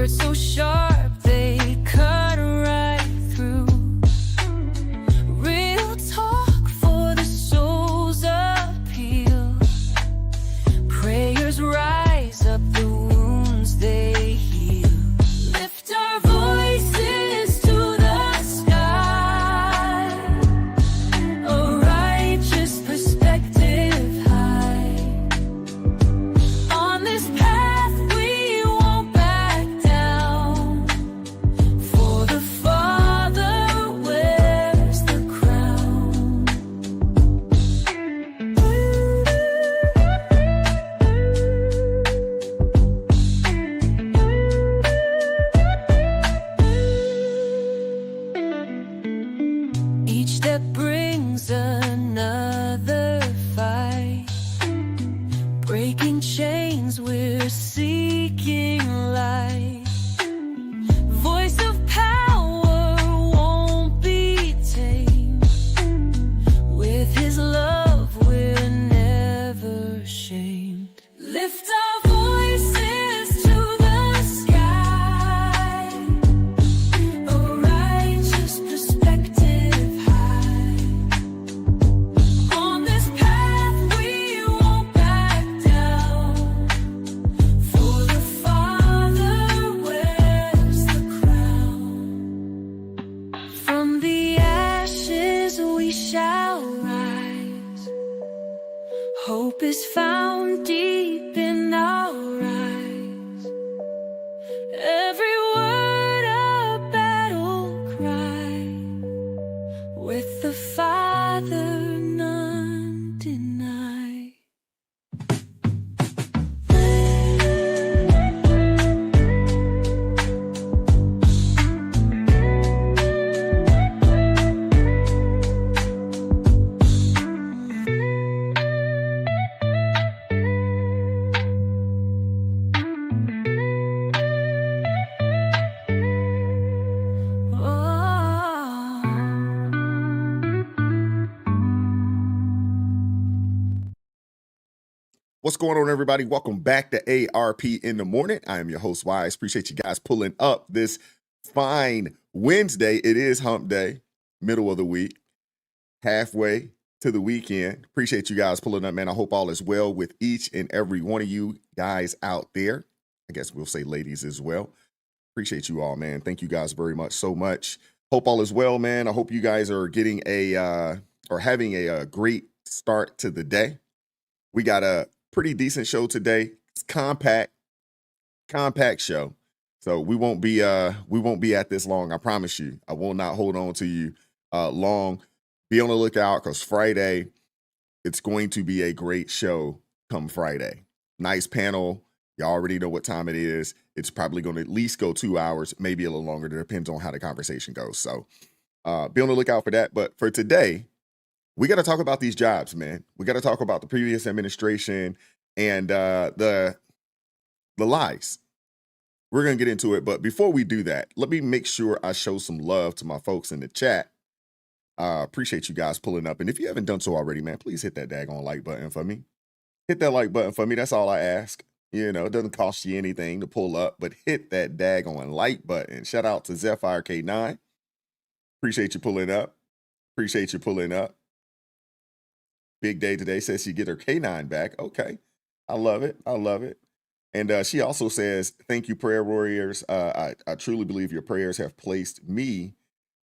Words so sharp, they cut right through. Real talk for the soul's appeal. Prayers rise up the wounds they heal. Lift our voices to the sky. A righteous perspective high. On this path we won't back down. For the Father wears the crown. Each step brings another fight. Breaking chains, we're seeking light. Voice of power won't be tamed. With His love, we're never shamed. Lift our voices to the sky. A righteous perspective high. On this path we won't back down. For the Father wears the crown. From the ashes we shall rise. Hope is found deep in our eyes. Every word a battle cry. With the Father none deny. What's going on, everybody? Welcome back to ARP in the morning. I am your host, Wise. Appreciate you guys pulling up this fine Wednesday. It is hump day, middle of the week, halfway to the weekend. Appreciate you guys pulling up, man. I hope all is well with each and every one of you guys out there. I guess we'll say ladies as well. Appreciate you all, man. Thank you guys very much, so much. Hope all is well, man. I hope you guys are getting or having a great start to the day. We got a pretty decent show today. It's compact show. So we won't be at this long. I promise you. I will not hold on to you long. Be on the lookout because Friday, it's going to be a great show come Friday. Nice panel. You already know what time it is. It's probably going to at least go 2 hours, maybe a little longer. It depends on how the conversation goes. So be on the lookout for that. But for today, we got to talk about these jobs, man. We got to talk about the previous administration and the lies. We're going to get into it. But before we do that, let me make sure I show some love to my folks in the chat. Appreciate you guys pulling up. And if you haven't done so already, man, please hit that daggone like button for me. Hit that like button for me. That's all I ask. You know, it doesn't cost you anything to pull up, but hit that daggone like button. Shout out to Zephyr K9. Appreciate you pulling up. Appreciate you pulling up. Big day today. Says she get her K9 back. Okay. I love it. I love it. And she also says, thank you, prayer warriors. I truly believe your prayers have placed me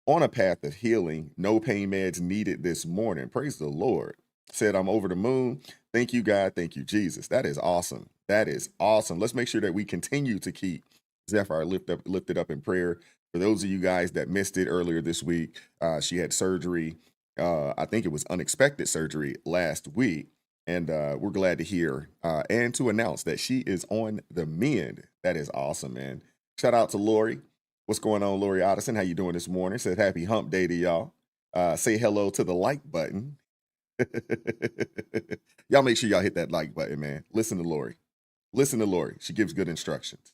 on a path of healing. No pain meds needed this morning. Praise the Lord. Said I'm over the moon. Thank you, God. Thank you, Jesus. That is awesome. That is awesome. Let's make sure that we continue to keep Zephyr lifted up in prayer. For those of you guys that missed it earlier this week, she had surgery. I think it was unexpected surgery last week. And we're glad to hear and to announce that she is on the mend. That is awesome, man. Shout out to Lori. What's going on, Lori Otteson? How you doing this morning? Said happy hump day to y'all. Say hello to the like button. Y'all make sure y'all hit that like button, man. Listen to Lori. Listen to Lori. She gives good instructions.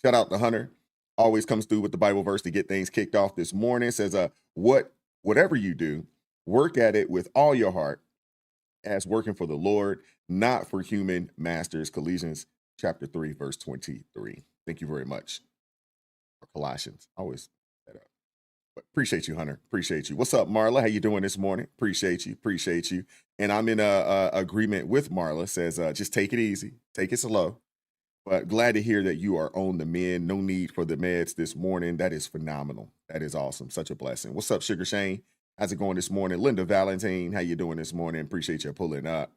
Shout out to Hunter. Always comes through with the Bible verse to get things kicked off this morning. Says, whatever you do, work at it with all your heart as working for the Lord, not for human masters. Colossians chapter 3, verse 23. Thank you very much. Colossians. I always that up. But appreciate you, Hunter. Appreciate you. What's up, Marla? How you doing this morning? Appreciate you. Appreciate you. And I'm in a agreement with Marla. Says just take it easy, take it slow. But glad to hear that you are on the mend. No need for the meds this morning. That is phenomenal. That is awesome. Such a blessing. What's up, Sugar Shane? How's it going this morning? Linda Valentine, how you doing this morning? Appreciate you pulling up.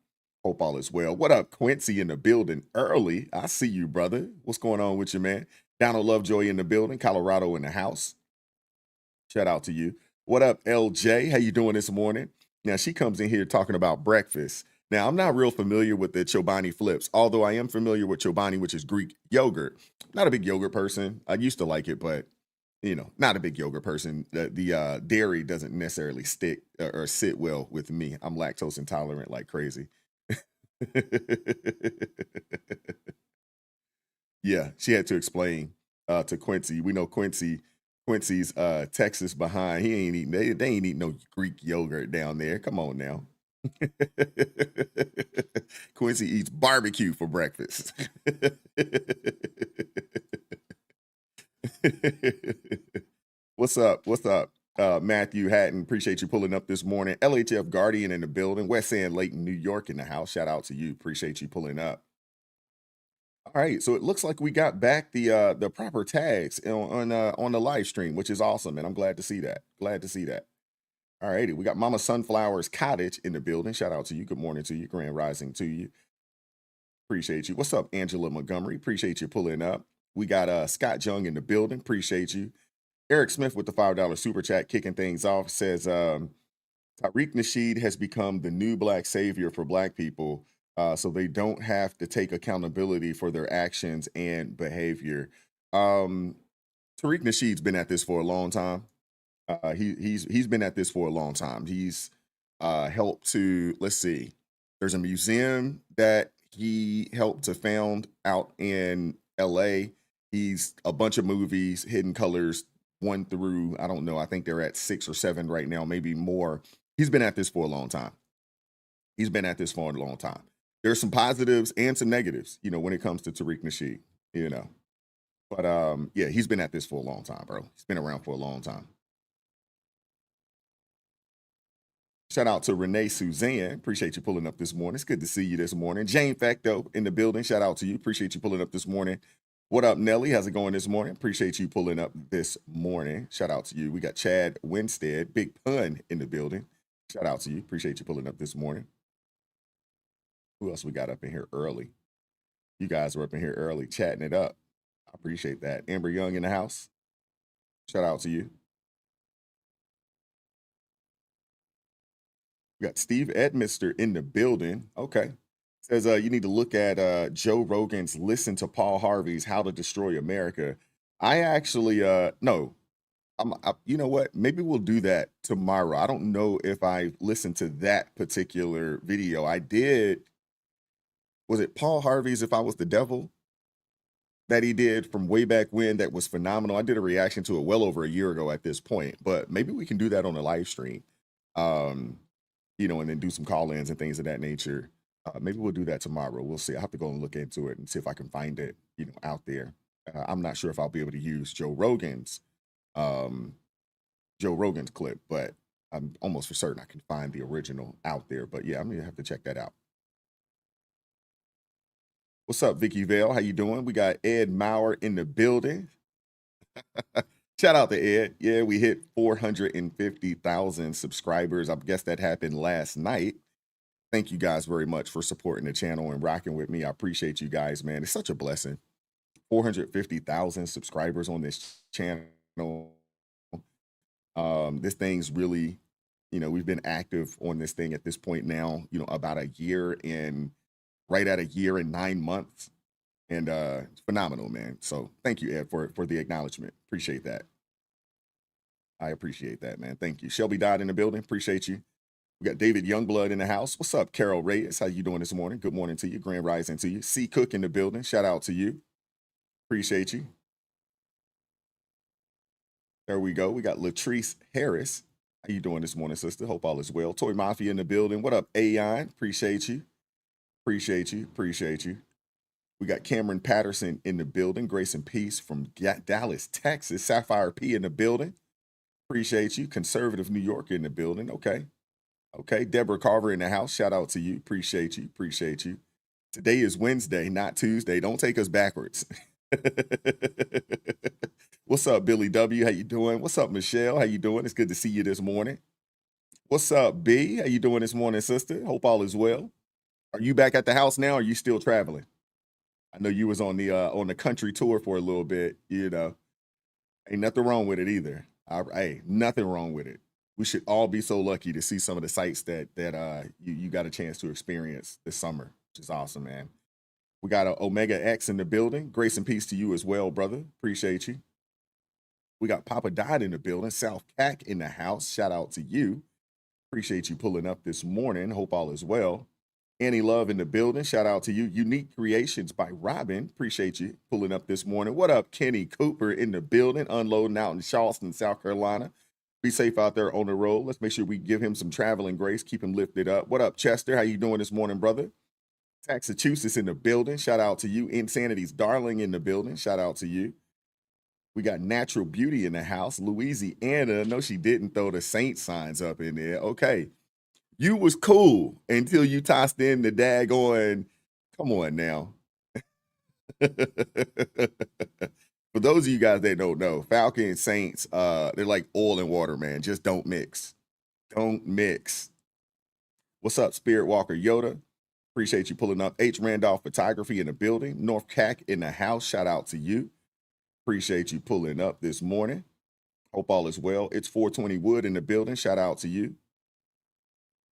Hope all is well. What up, Quincy in the building early? I see you, brother. What's going on with you, man? Donald Lovejoy in the building. Colorado in the house. Shout out to you. What up, LJ? How you doing this morning? Now, she comes in here talking about breakfast. Now, I'm not real familiar with the Chobani flips, although I am familiar with Chobani, which is Greek yogurt. Not a big yogurt person. I used to like it, but, not a big yogurt person. The dairy doesn't necessarily stick or sit well with me. I'm lactose intolerant like crazy. Yeah, she had to explain to Quincy. We know Quincy's Texas behind. He ain't eating. They ain't eating no Greek yogurt down there. Come on now. Quincy eats barbecue for breakfast. What's up? What's up? Matthew Hatton, appreciate you pulling up this morning. LHF Guardian in the building. West End, Layton, New York in the house. Shout out to you. Appreciate you pulling up. All right, so it looks like we got back the proper tags on the live stream, which is awesome, and I'm glad to see that. Glad to see that. All righty, we got Mama Sunflower's Cottage in the building. Shout out to you. Good morning to you. Grand rising to you. Appreciate you. What's up, Angela Montgomery? Appreciate you pulling up. We got Scott Young in the building. Appreciate you. Eric Smith with the $5 super chat kicking things off says Tariq Nasheed has become the new black savior for black people. So they don't have to take accountability for their actions and behavior. Tariq Nasheed's been at this for a long time. He's been at this for a long time. He's helped to, let's see, there's a museum that he helped to found out in LA. He's a bunch of movies, Hidden Colors 1 through, I don't know, I think they're at 6 or 7 right now, maybe more. He's been at this for a long time. He's been at this for a long time. There's some positives and some negatives, when it comes to Tariq Nasheed, But yeah, he's been at this for a long time, bro. He's been around for a long time. Shout out to Renee Suzanne. Appreciate you pulling up this morning. It's good to see you this morning. Jane Facto in the building. Shout out to you. Appreciate you pulling up this morning. What up, Nelly? How's it going this morning? Appreciate you pulling up this morning. Shout out to you. We got Chad Winstead, Big Pun in the building. Shout out to you. Appreciate you pulling up this morning. Who else we got up in here early? You guys were up in here early chatting it up. I appreciate that. Amber Young in the house. Shout out to you. We got Steve Edmister in the building. Okay. Says you need to look at Joe Rogan's Listen to Paul Harvey's How to Destroy America. I actually no. You know what? Maybe we'll do that tomorrow. I don't know if I listened to that particular video. I did. Was it Paul Harvey's If I Was the Devil that he did from way back when? That was phenomenal. I did a reaction to it well over a year ago at this point, but maybe we can do that on a live stream. And then do some call-ins and things of that nature. Maybe we'll do that tomorrow. We'll see. I have to go and look into it and see if I can find it, out there. I'm not sure if I'll be able to use Joe Rogan's clip, but I'm almost for certain I can find the original out there. But yeah, I'm gonna have to check that out. What's up, Vicky Vale? How you doing? We got Ed Maurer in the building. Shout out to Ed. Yeah, we hit 450,000 subscribers. I guess that happened last night. Thank you guys very much for supporting the channel and rocking with me. I appreciate you guys, man. It's such a blessing. 450,000 subscribers on this channel. This thing's really, we've been active on this thing at this point now, about a year and right at a year and 9 months. And it's phenomenal, man. So thank you, Ed, for the acknowledgement. Appreciate that. I appreciate that, man. Thank you. Shelby Dodd in the building. Appreciate you. We got David Youngblood in the house. What's up, Carol Reyes? How you doing this morning? Good morning to you. Grand rising to you. C. Cook in the building. Shout out to you. Appreciate you. There we go. We got Latrice Harris. How you doing this morning, sister? Hope all is well. Toy Mafia in the building. What up, Aeon? Appreciate you. Appreciate you. Appreciate you. We got Cameron Patterson in the building. Grace and peace from Dallas, Texas. Sapphire P in the building. Appreciate you. Conservative New York in the building. Okay. Okay. Deborah Carver in the house. Shout out to you. Appreciate you. Appreciate you. Today is Wednesday, not Tuesday. Don't take us backwards. What's up, Billy W? How you doing? What's up, Michelle? How you doing? It's good to see you this morning. What's up, B? How you doing this morning, sister? Hope all is well. Are you back at the house now? Or are you still traveling? I know you was on the country tour for a little bit. You know, ain't nothing wrong with it either. Hey, nothing wrong with it. We should all be so lucky to see some of the sites that you got a chance to experience this summer, which is awesome, man. We got a Omega X in the building. Grace and peace to you as well, brother. Appreciate you. We got Papa Died in the building. South Cac in the house. Shout out to you. Appreciate you pulling up this morning. Hope all is well. Annie Love in the building. Shout out to you. Unique Creations by Robin. Appreciate you pulling up this morning. What up, Kenny Cooper in the building, unloading out in Charleston, South Carolina. Be safe out there on the road. Let's make sure we give him some traveling grace. Keep him lifted up. What up, Chester? How you doing this morning, brother? Massachusetts in the building. Shout out to you. Insanity's Darling in the building. Shout out to you. We got Natural Beauty in the house. Louisiana. No, she didn't throw the Saint signs up in there. Okay. You was cool until you tossed in the daggone. Come on now. For those of you guys that don't know, Falcon and Saints, they're like oil and water, man. Just don't mix. Don't mix. What's up, Spirit Walker Yoda? Appreciate you pulling up. H. Randolph Photography in the building. North Cac in the house. Shout out to you. Appreciate you pulling up this morning. Hope all is well. It's 420 Wood in the building. Shout out to you.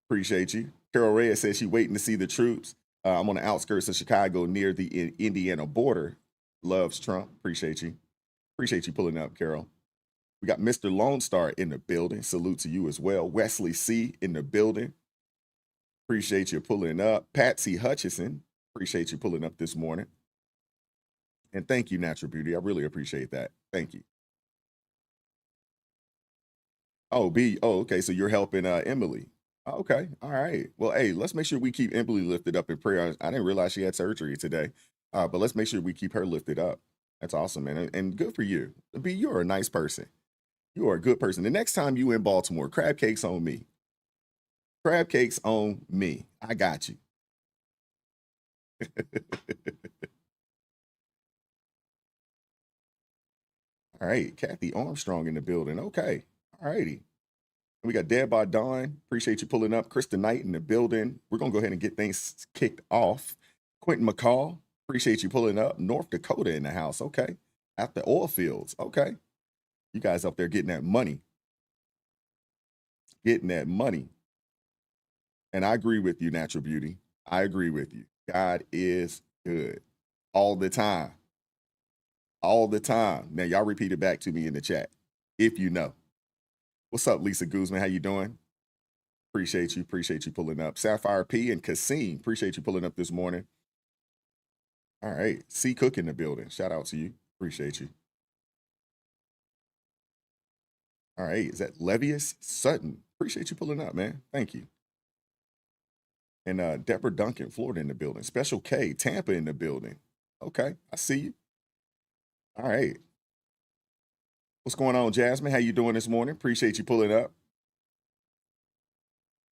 Appreciate you. Carol Reyes says she's waiting to see the troops. I'm on the outskirts of Chicago near the Indiana border. Loves Trump. Appreciate you. Appreciate you pulling up, Carol. We got Mr. Lone Star in the building. Salute to you as well. Wesley C. in the building. Appreciate you pulling up. Patsy Hutchison. Appreciate you pulling up this morning. And thank you, Natural Beauty. I really appreciate that. Thank you. Oh, B. Oh, okay. So you're helping Emily. Okay. All right. Well, hey, let's make sure we keep Emily lifted up in prayer. I didn't realize she had surgery today, but let's make sure we keep her lifted up. That's awesome, man. And good for you. B, you're a nice person. You are a good person. The next time you in Baltimore, crab cakes on me. Crab cakes on me. I got you. All right. Kathy Armstrong in the building. Okay. All righty. We got Dad by Dawn. Appreciate you pulling up. Krista Knight in the building. We're going to go ahead and get things kicked off. Quentin McCall. Appreciate you pulling up. North Dakota in the house. Okay. At the oil fields. Okay. You guys up there getting that money. Getting that money. And I agree with you, Natural Beauty. I agree with you. God is good. All the time. All the time. Now, y'all repeat it back to me in the chat, if you know. What's up, Lisa Guzman? How you doing? Appreciate you. Appreciate you pulling up. Sapphire P and Cassim. Appreciate you pulling up this morning. All right. C. Cook in the building. Shout out to you. Appreciate you. All right. Is that Levius Sutton? Appreciate you pulling up, man. Thank you. And Deborah Duncan, Florida in the building. Special K, Tampa in the building. Okay. I see you. All right. What's going on, Jasmine? How you doing this morning? Appreciate you pulling up.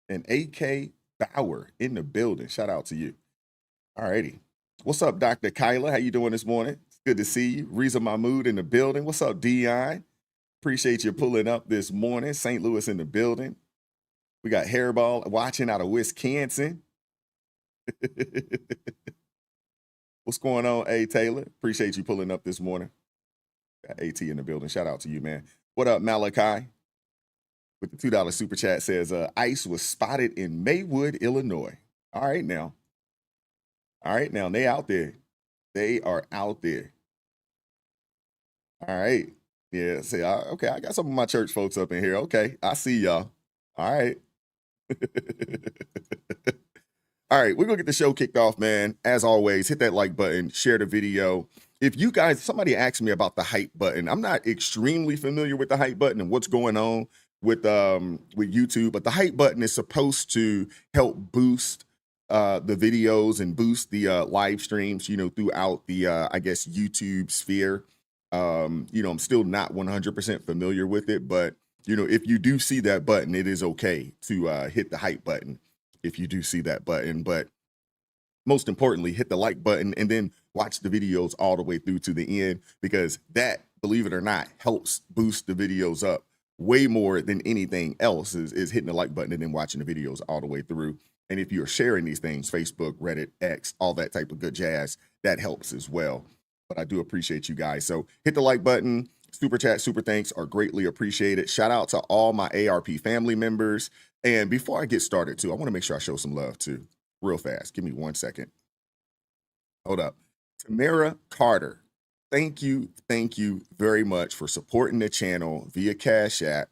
And AK Bauer in the building. Shout out to you. All righty. What's up, Dr. Kyla? How you doing this morning? It's good to see you. Reza Mahmood in the building. What's up, Dion? Appreciate you pulling up this morning. St. Louis in the building. We got Hairball watching out of Wisconsin. What's going on, A. Taylor? Appreciate you pulling up this morning. Got AT in the building. Shout out to you, man. What up, Malachi? With the $2 super chat says, ICE was spotted in Maywood, Illinois. All right, now. All right, now. They out there. They are out there. All right. Yeah, see, okay, I got some of my church folks up in here. Okay, I see y'all. All right. All right, we're going to get the show kicked off, man. As always, hit that like button, share the video. If you guys, somebody asked me about the hype button. I'm not extremely familiar with the hype button and what's going on with YouTube, but the hype button is supposed to help boost the videos and boost the live streams, throughout the I guess YouTube sphere. I'm still not 100% familiar with it, but if you do see that button, it is okay to hit the hype button if you do see that button. But most importantly, hit the like button and then watch the videos all the way through to the end, because that, believe it or not, helps boost the videos up way more than anything else is hitting the like button and then watching the videos all the way through. And if you're sharing these things, Facebook, Reddit, X, all that type of good jazz, that helps as well. But I do appreciate you guys. So hit the like button. Super chat, super thanks are greatly appreciated. Shout out to all my ARP family members. And before I get started too, I want to make sure I show some love too, real fast. Give me 1 second. Hold up. Tamara Carter, thank you very much for supporting the channel via Cash App.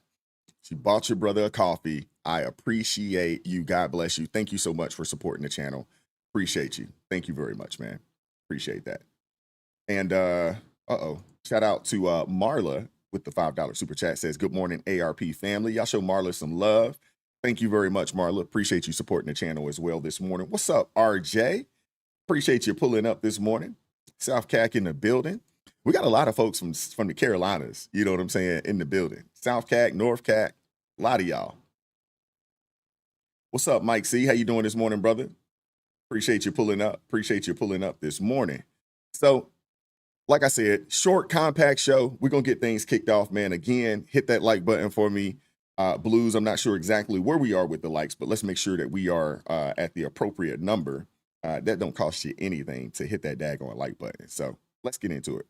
She bought your brother a coffee. I appreciate you. God bless you. Thank you so much for supporting the channel. Appreciate you. Thank you very much, man. Appreciate that. And shout out to Marla with the $5 super chat. Says, good morning, ARP family. Y'all show Marla some love. Thank you very much, Marla. Appreciate you supporting the channel as well this morning. What's up, RJ? Appreciate you pulling up this morning. South Cac in the building. We got a lot of folks from the Carolinas, you know what I'm saying, in the building. South Cac, North Cac, a lot of y'all. What's up, Mike C? How you doing this morning, brother? Appreciate you pulling up. Appreciate you pulling up this morning. So, like I said, short, compact show. We're going to get things kicked off, man. Again, hit that like button for me. Blues, I'm not sure exactly where we are with the likes, but let's make sure that we are at the appropriate number. That don't cost you anything to hit that daggone like button. So let's get into it.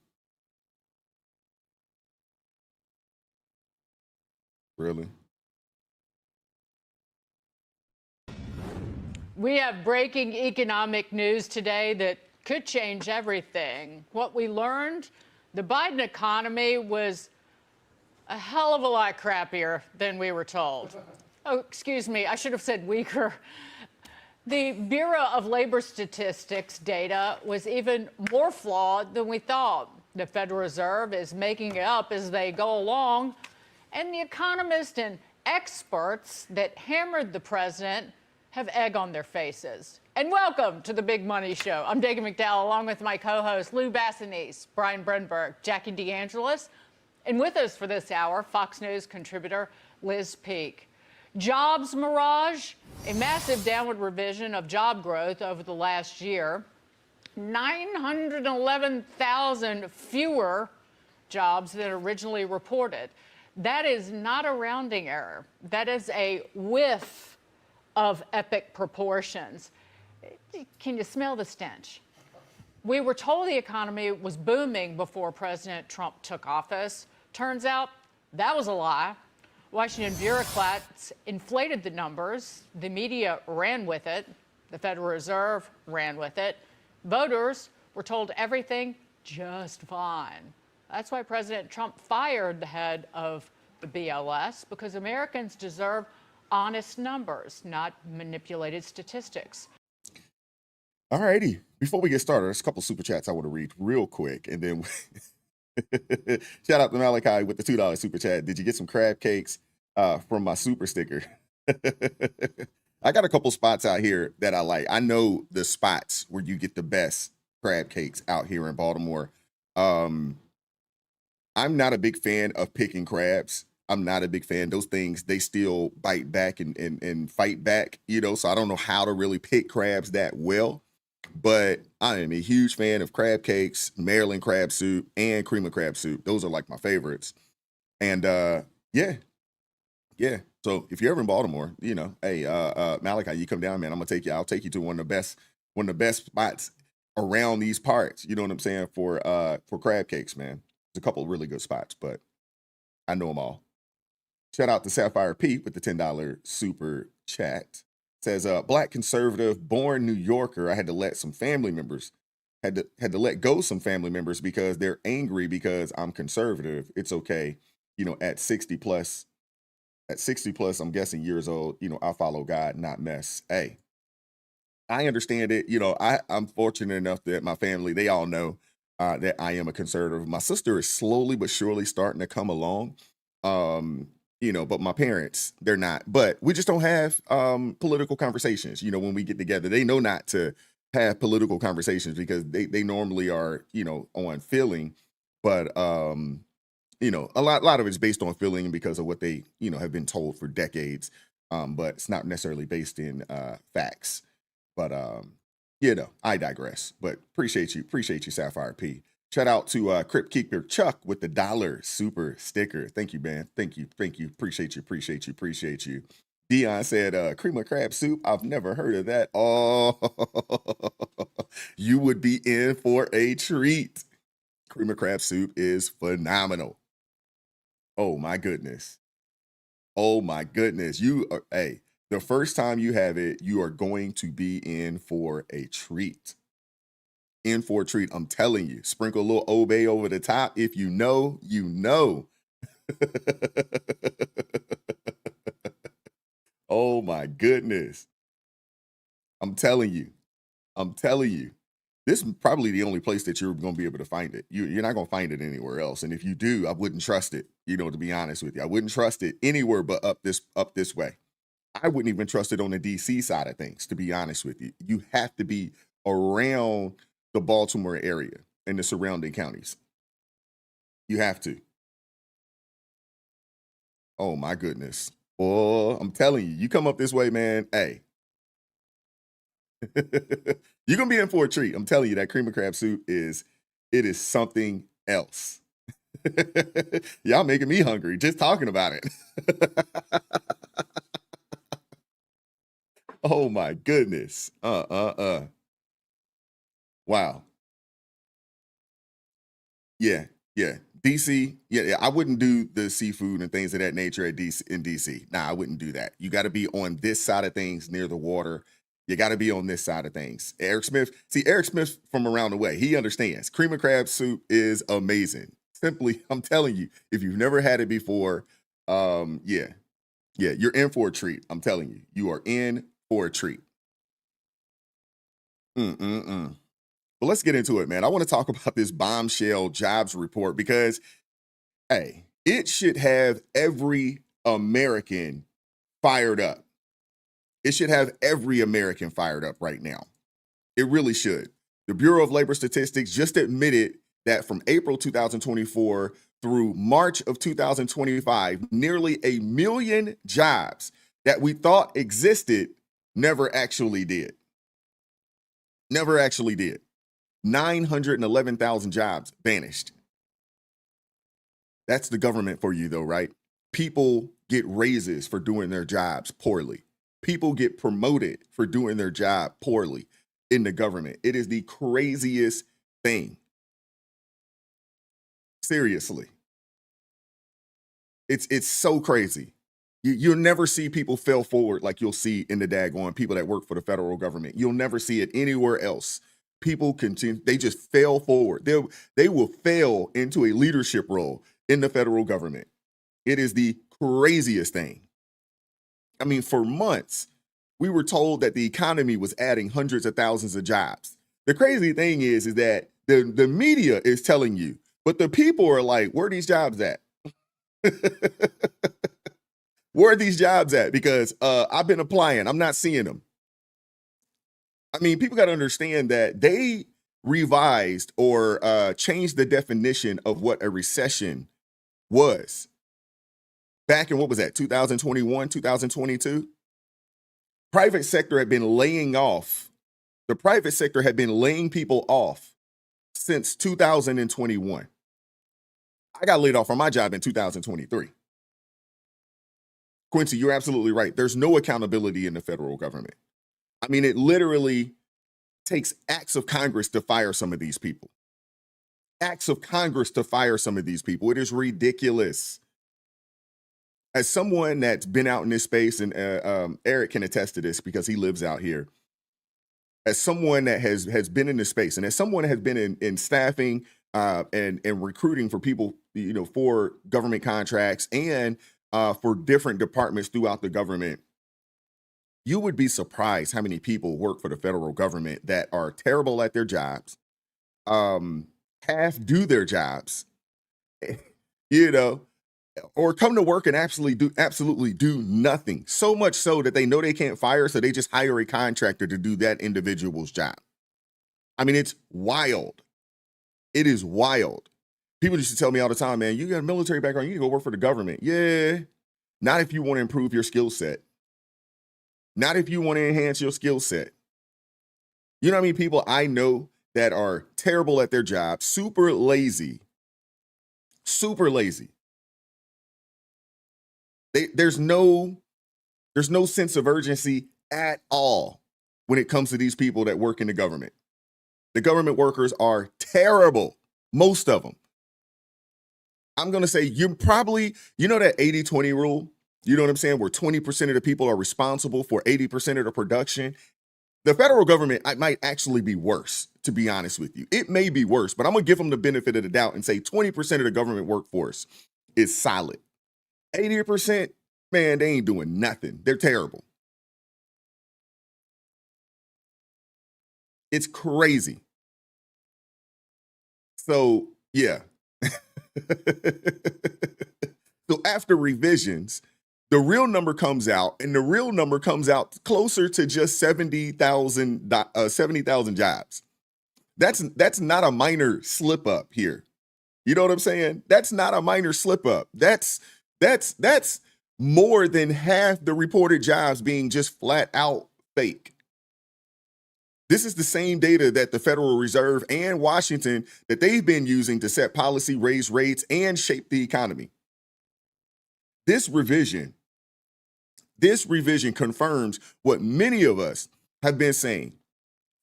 Really? We have breaking economic news today that could change everything. What we learned, the Biden economy was a hell of a lot crappier than we were told. Oh, excuse me, I should have said weaker. The Bureau of Labor Statistics data was even more flawed than we thought. The Federal Reserve is making it up as they go along, and the economists and experts that hammered the president have egg on their faces. And welcome to the Big Money Show. I'm Dagan McDowell, along with my co-hosts Lou Bassanese, Brian Brenberg, Jackie DeAngelis, and with us for this hour, Fox News contributor Liz Peek. Jobs mirage, a massive downward revision of job growth over the last year. 911,000 fewer jobs than originally reported. That is not a rounding error. That is a whiff of epic proportions. Can you smell the stench? We were told the economy was booming before President Trump took office. Turns out that was a lie. Washington bureaucrats inflated the numbers. The media ran with it. The Federal Reserve ran with it. Voters were told everything just fine. That's why President Trump fired the head of the BLS, because Americans deserve honest numbers, not manipulated statistics. All righty. Before we get started, there's a couple super chats I want to read real quick, and then shout out to Malachi with the $2 super chat. Did you get some crab cakes from my super sticker? I got a couple spots out here that I like. I know the spots where you get the best crab cakes out here in Baltimore. I'm not a big fan of picking crabs. I'm not a big fan. Those things, they still bite back and fight back, so I don't know how to really pick crabs that well. But I am a huge fan of crab cakes, Maryland crab soup, and cream of crab soup. Those are like my favorites. And yeah. So if you're ever in Baltimore, hey, Malachi, you come down, man. I'll take you to one of the best spots around these parts. You know what I'm saying? For crab cakes, man. There's a couple of really good spots, but I know them all. Shout out to Sapphire Pete with the $10 super chat. Says, Black conservative, born New Yorker. I had to let some family members, had to let go some family members because they're angry because I'm conservative. It's okay. At 60 plus, I'm guessing years old, I follow God, not mess. Hey, I understand it. I'm fortunate enough that my family, they all know that I am a conservative. My sister is slowly but surely starting to come along. but my parents, they're not. But we just don't have political conversations. When we get together, they know not to have political conversations because they normally are, on feeling. But a lot of it's based on feeling because of what they, have been told for decades. But it's not necessarily based in facts. But I digress. But appreciate you, Sapphire P. Shout out to Crypt Keeper Chuck with the $1 super sticker. Thank you, man. Thank you. Appreciate you. Dion said, cream of crab soup. I've never heard of that. Oh, you would be in for a treat. Cream of crab soup is phenomenal. Oh my goodness. The first time you have it, you are going to be in for a treat. I'm telling you. Sprinkle a little Old Bay over the top. If you know, you know. Oh my goodness. I'm telling you. This is probably the only place that you're going to be able to find it. You're not going to find it anywhere else. And if you do, I wouldn't trust it, to be honest with you. I wouldn't trust it anywhere but up this way. I wouldn't even trust it on the DC side of things, to be honest with you. You have to be around the Baltimore area and the surrounding counties. You have to. Oh my goodness. Oh, I'm telling you, you come up this way, man. Hey. You're gonna be in for a treat. I'm telling you, that cream of crab soup is something else. Y'all making me hungry just talking about it. Oh my goodness. Wow. Yeah. DC, yeah, I wouldn't do the seafood and things of that nature in DC. Nah, I wouldn't do that. You got to be on this side of things near the water. You got to be on this side of things. Eric Smith from around the way, he understands. Cream of crab soup is amazing. Simply, I'm telling you, if you've never had it before, you're in for a treat. I'm telling you, you are in for a treat. But let's get into it, man. I want to talk about this bombshell jobs report because, hey, it should have every American fired up. It should have every American fired up right now. It really should. The Bureau of Labor Statistics just admitted that from April 2024 through March of 2025, nearly 1 million jobs that we thought existed never actually did. 911,000 jobs vanished. That's the government for you, though, right? People get raises for doing their jobs poorly. People get promoted for doing their job poorly in the government. It is the craziest thing. Seriously. It's so crazy. You'll never see people fail forward like you'll see in the daggone people that work for the federal government. You'll never see it anywhere else. People continue, they just fail forward. They will fail into a leadership role in the federal government. It is the craziest thing. I mean, for months, we were told that the economy was adding hundreds of thousands of jobs. The crazy thing is that the media is telling you, but the people are like, where are these jobs at? Where are these jobs at? Because I've been applying. I'm not seeing them. I mean, people got to understand that they revised or changed the definition of what a recession was back in, what was that, 2021, 2022? Private sector had been laying off. The private sector had been laying people off since 2021. I got laid off from my job in 2023. Quincy, you're absolutely right. There's no accountability in the federal government. I mean, it literally takes acts of Congress to fire some of these people. Acts of Congress to fire some of these people. It is ridiculous. As someone that's been out in this space, and Eric can attest to this because he lives out here, as someone that has been in this space, and as someone that has been in staffing and recruiting for people, for government contracts and for different departments throughout the government, you would be surprised how many people work for the federal government that are terrible at their jobs, half do their jobs, or come to work and absolutely do nothing. So much so that they know they can't fire, so they just hire a contractor to do that individual's job. I mean, it's wild. It is wild. People used to tell me all the time, man, you got a military background, you need to go work for the government. Yeah, not if you want to improve your skill set. Not if you want to enhance your skill set. You know how many people I know that are terrible at their job, super lazy. There's no sense of urgency at all when it comes to these people that work in the government. The government workers are terrible, most of them. I'm going to say you know that 80-20 rule, you know what I'm saying, where 20% of the people are responsible for 80% of the production. The federal government might actually be worse, to be honest with you. It may be worse, but I'm going to give them the benefit of the doubt and say 20% of the government workforce is solid. 80%, man, they ain't doing nothing. They're terrible. It's crazy. So, yeah. So after revisions, the real number comes out, and the real number comes out closer to just 70,000 jobs. That's not a minor slip up here. You know what I'm saying? That's not a minor slip up. That's more than half the reported jobs being just flat out fake. This is the same data that the Federal Reserve and Washington that they've been using to set policy, raise rates, and shape the economy. This revision confirms what many of us have been saying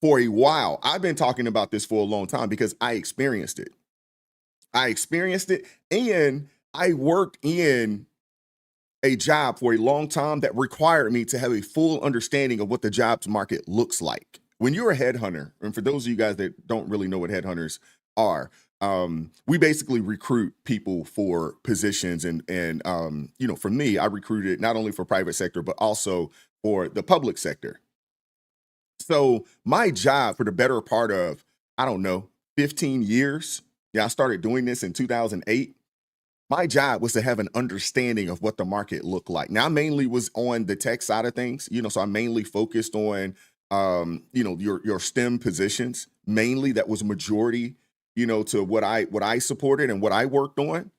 for a while. I've been talking about this for a long time because I experienced it. And I worked in a job for a long time that required me to have a full understanding of what the jobs market looks like. When you're a headhunter, and for those of you guys that don't really know what headhunters are, we basically recruit people for positions, and for me, I recruited not only for private sector, but also for the public sector. So my job for the better part of, 15 years, I started doing this in 2008. My job was to have an understanding of what the market looked like. Now, I mainly was on the tech side of things, so I mainly focused on, your STEM positions. Mainly that was majority, to what I supported and what I worked on.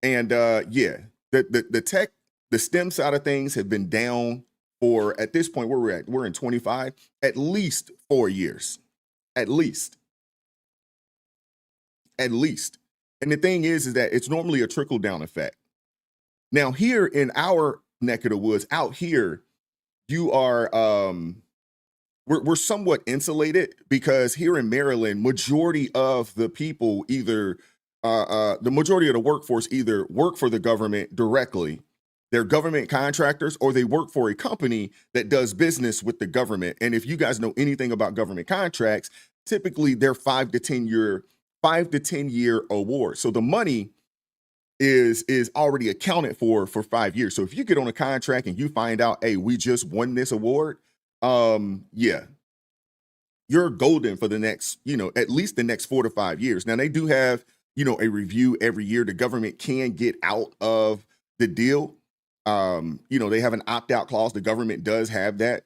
And the tech, the STEM side of things have been down for, at this point, where we're at, we're in 25, at least 4 years, at least. And the thing is that it's normally a trickle down effect. Now here in our neck of the woods, out here, you are, we're somewhat insulated because here in Maryland, majority of the people the majority of the workforce either work for the government directly, they're government contractors, or they work for a company that does business with the government. And if you guys know anything about government contracts, typically they're 5 to 10 year awards. So the money is already accounted for 5 years. So if you get on a contract and you find out, hey, we just won this award, you're golden for the next, at least the next 4 to 5 years. Now they do have, a review every year. The government can get out of the deal. They have an opt-out clause. The government does have that,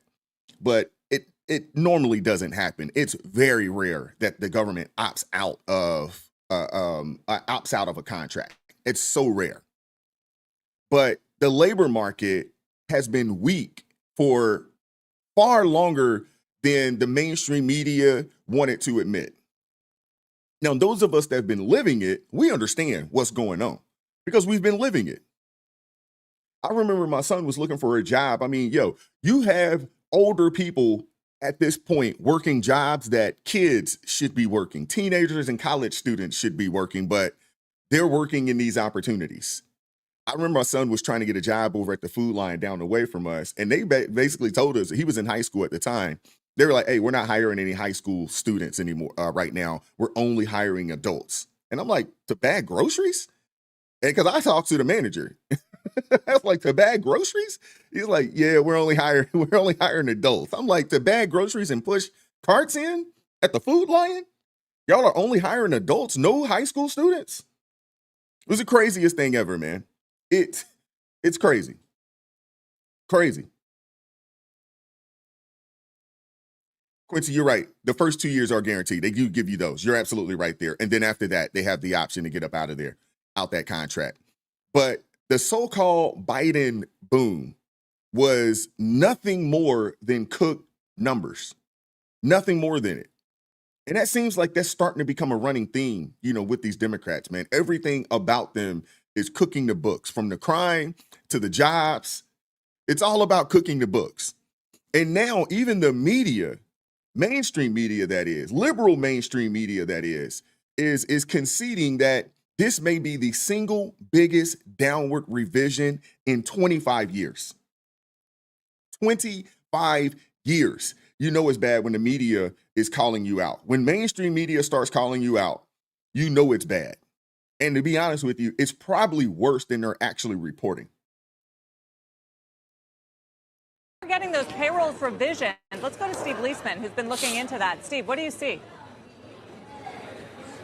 but it normally doesn't happen. It's very rare that the government opts out of a contract. It's so rare. But the labor market has been weak for far longer than the mainstream media wanted to admit. Now, those of us that have been living it, we understand what's going on because we've been living it. I remember my son was looking for a job. I mean, you have older people at this point working jobs that kids should be working. Teenagers and college students should be working, but they're working in these opportunities. I remember my son was trying to get a job over at the Food Line down the way from us, and they basically told us, he was in high school at the time, they were like, hey, we're not hiring any high school students anymore right now. We're only hiring adults. And I'm like, to bag groceries? And because I talked to the manager. I was like, to bag groceries? He's like, yeah, we're only hiring adults. I'm like, to bag groceries and push carts in at the Food Lion? Y'all are only hiring adults, no high school students? It was the craziest thing ever, man. It's crazy. Crazy. Quincy, you're right. The first 2 years are guaranteed. They do give you those. You're absolutely right there. And then after that, they have the option to get up out of there, out that contract. But the so-called Biden boom was nothing more than cooked numbers. Nothing more than it. And that seems like that's starting to become a running theme, with these Democrats, man. Everything about them is cooking the books, from the crime to the jobs. It's all about cooking the books. And now even the media, mainstream media that is, liberal mainstream media that is conceding that this may be the single biggest downward revision in 25 years. 25 years. It's bad when the media is calling you out. When mainstream media starts calling you out, it's bad. And to be honest with you, it's probably worse than they're actually reporting. We're getting those payroll revisions. Let's go to Steve Leisman, who's been looking into that. Steve, what do you see?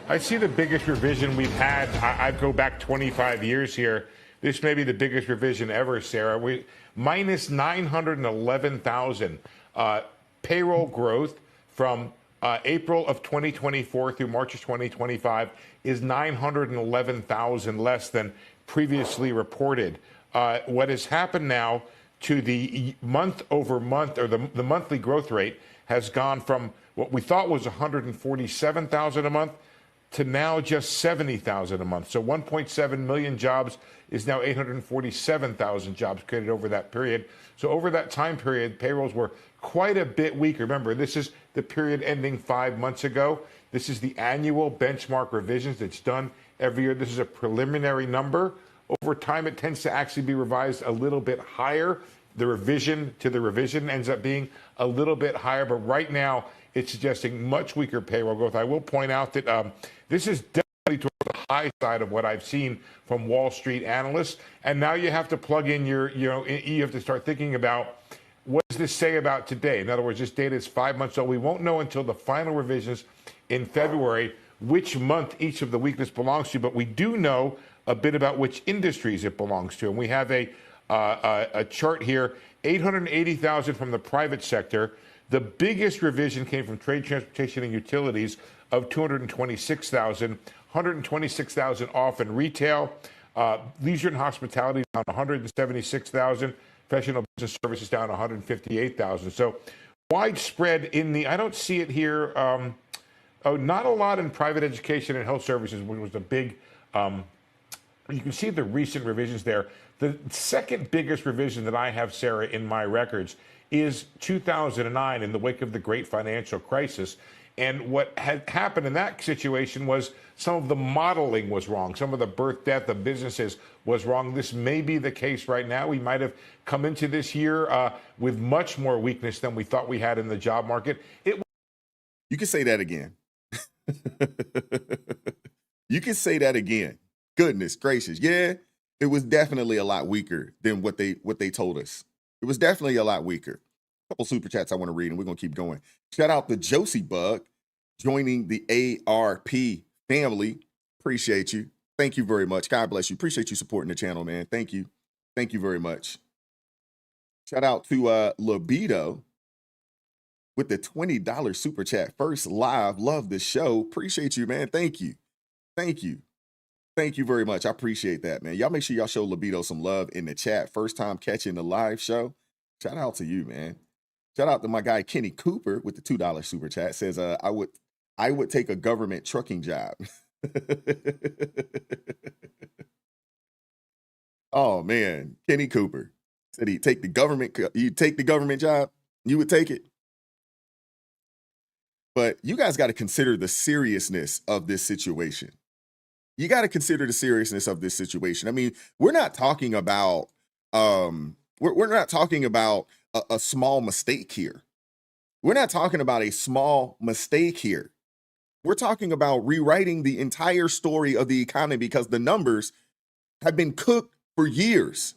I see the biggest revision we've had. I'd go back 25 years here. This may be the biggest revision ever, Sarah. Minus 911,000 payroll growth from April of 2024 through March of 2025 is 911,000 less than previously reported. What has happened now to the month over month, or the monthly growth rate, has gone from what we thought was 147,000 a month to now just 70,000 a month. So 1.7 million jobs is now 847,000 jobs created over that period. So over that time period, payrolls were quite a bit weaker. Remember, this is the period ending 5 months ago. This is the annual benchmark revisions that's done every year. This is a preliminary number. Over time, it tends to actually be revised a little bit higher. The revision to the revision ends up being a little bit higher, but right now it's suggesting much weaker payroll growth. I will point out that this is definitely toward the high side of what I've seen from Wall Street analysts. And now you have to plug in you have to start thinking about, what does this say about today? In other words, this data is 5 months old. We won't know until the final revisions in February which month each of the weakness belongs to, but we do know a bit about which industries it belongs to. And we have a chart here, 880,000 from the private sector. The biggest revision came from trade, transportation, and utilities of 226,000, 126,000 off in retail, leisure and hospitality down 176,000, professional business services down 158,000. So widespread I don't see it here. Not a lot in private education and health services, which was the big, you can see the recent revisions there. The second biggest revision that I have, Sarah, in my records is 2009, in the wake of the great financial crisis. And what had happened in that situation was some of the modeling was wrong. Some of the birth, death of businesses was wrong. This may be the case right now. We might have come into this year with much more weakness than we thought we had in the job market. You can say that again. You can say that again. Goodness gracious. Yeah, it was definitely a lot weaker than what they told us. It was definitely a lot weaker. A couple super chats I want to read, and we're going to keep going. Shout out to Josie Bug joining the ARP family. Appreciate you. Thank you very much. God bless you. Appreciate you supporting the channel, man. Thank you. Thank you very much. Shout out to Libido with the $20 super chat. First live. Love the show. Appreciate you, man. Thank you. Thank you. Thank you very much. I appreciate that, man. Y'all make sure y'all show Libido some love in the chat. First time catching the live show. Shout out to you, man. Shout out to my guy Kenny Cooper with the $2 super chat. Says, I would take a government trucking job. Oh man, Kenny Cooper said he'd take the government. You'd take the government job. You would take it. But you guys got to consider the seriousness of this situation. You got to consider the seriousness of this situation. I mean, we're not talking about we're not talking about a small mistake here. We're not talking about a small mistake here. We're talking about rewriting the entire story of the economy because the numbers have been cooked for years.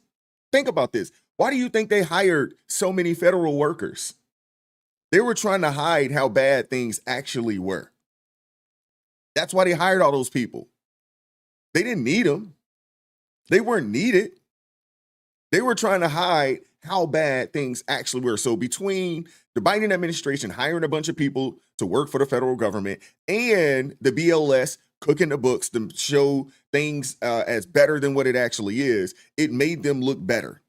Think about this. Why do you think they hired so many federal workers? They were trying to hide how bad things actually were. That's why they hired all those people. They didn't need them. They weren't needed. They were trying to hide how bad things actually were. So between the Biden administration hiring a bunch of people to work for the federal government and the BLS cooking the books to show things as better than what it actually is, it made them look better.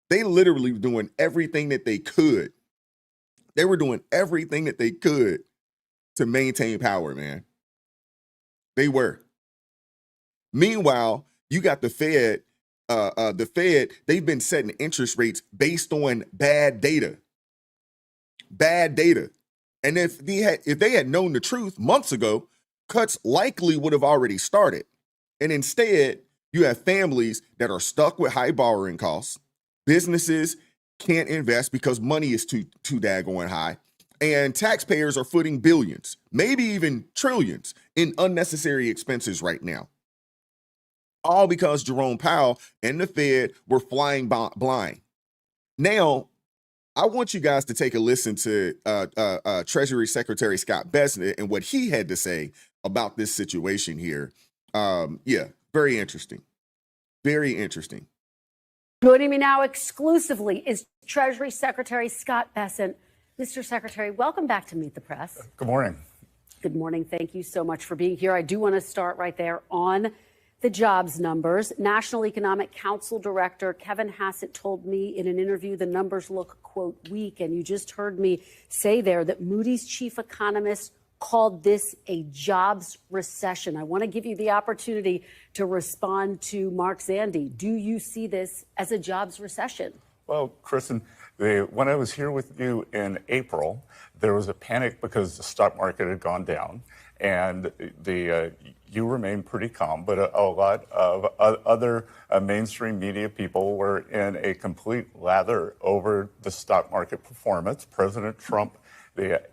They literally were doing everything that they could. They were doing everything that they could to maintain power, man. They were. Meanwhile, you got the Fed. They've been setting interest rates based on bad data. Bad data. And if they had known the truth months ago, cuts likely would have already started. And instead, you have families that are stuck with high borrowing costs. Businesses can't invest because money is too daggone high. And taxpayers are footing billions, maybe even trillions in unnecessary expenses right now. All because Jerome Powell and the Fed were flying blind. Now, I want you guys to take a listen to Treasury Secretary Scott Bessent and what he had to say about this situation here. Yeah, very interesting. Very interesting. Joining me now exclusively is Treasury Secretary Scott Bessent. Mr. Secretary, welcome back to Meet the Press. Good morning. Good morning. Thank you so much for being here. I do want to start right there on the jobs numbers. National Economic Council Director Kevin Hassett told me in an interview the numbers look, quote, weak. And you just heard me say there that Moody's chief economist called this a jobs recession. I want to give you the opportunity to respond to Mark Zandi. Do you see this as a jobs recession? Well, Kristen, when I was here with you in April, there was a panic because the stock market had gone down, and you remained pretty calm, but a lot of other mainstream media people were in a complete lather over the stock market performance. President Trump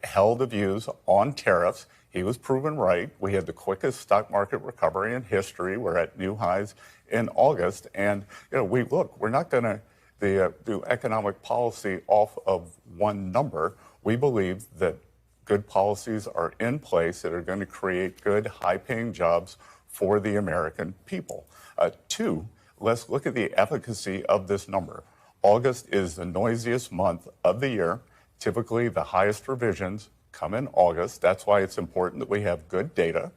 held the views on tariffs. He was proven right. We had the quickest stock market recovery in history. We're at new highs in August, and we're not going to do economic policy off of one number. We believe that good policies are in place that are going to create good, high-paying jobs for the American people. Two, let's look at the efficacy of this number. August is the noisiest month of the year. Typically, the highest revisions come in August. That's why it's important that we have good data.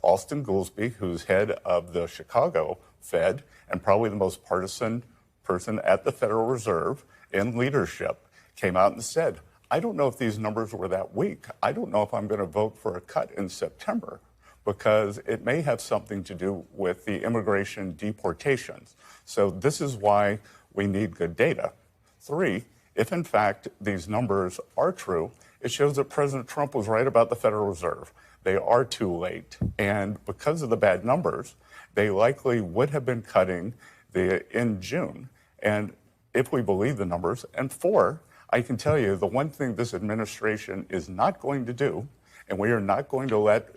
Austin Goolsbee, who's head of the Chicago Fed and probably the most partisan person at the Federal Reserve in leadership, came out and said, I don't know if these numbers were that weak. I don't know if I'm going to vote for a cut in September because it may have something to do with the immigration deportations. So this is why we need good data. Three, if in fact these numbers are true, it shows that President Trump was right about the Federal Reserve. They are too late. And because of the bad numbers, they likely would have been cutting in June. And if we believe the numbers, and four, I can tell you the one thing this administration is not going to do, and we are not going to let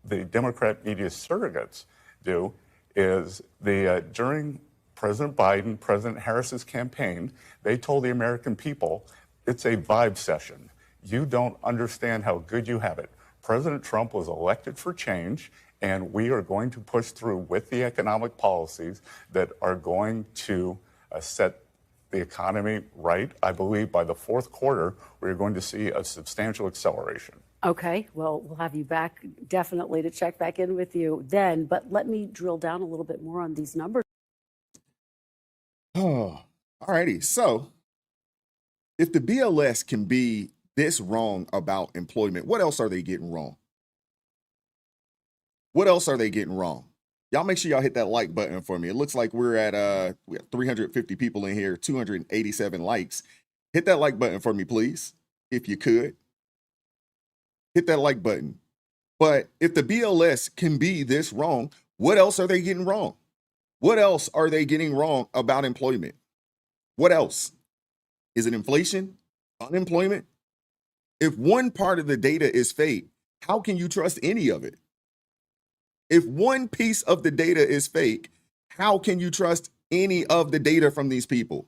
the Democrat media surrogates do, is during President Biden, President Harris's campaign, they told the American people, it's a vibe session. You don't understand how good you have it. President Trump was elected for change, and we are going to push through with the economic policies that are going to set the economy right. I believe by the fourth quarter, we're going to see a substantial acceleration. Okay, well, we'll have you back definitely to check back in with you then. But let me drill down a little bit more on these numbers. Oh, all righty. So if the BLS can be this wrong about employment, what else are they getting wrong? What else are they getting wrong? Y'all make sure y'all hit that like button for me. It looks like we have 350 people in here, 287 likes. Hit that like button for me, please, if you could. Hit that like button. But if the BLS can be this wrong, what else are they getting wrong? What else are they getting wrong about employment? What else? Is it inflation? Unemployment? If one part of the data is fake, how can you trust any of it? If one piece of the data is fake, how can you trust any of the data from these people?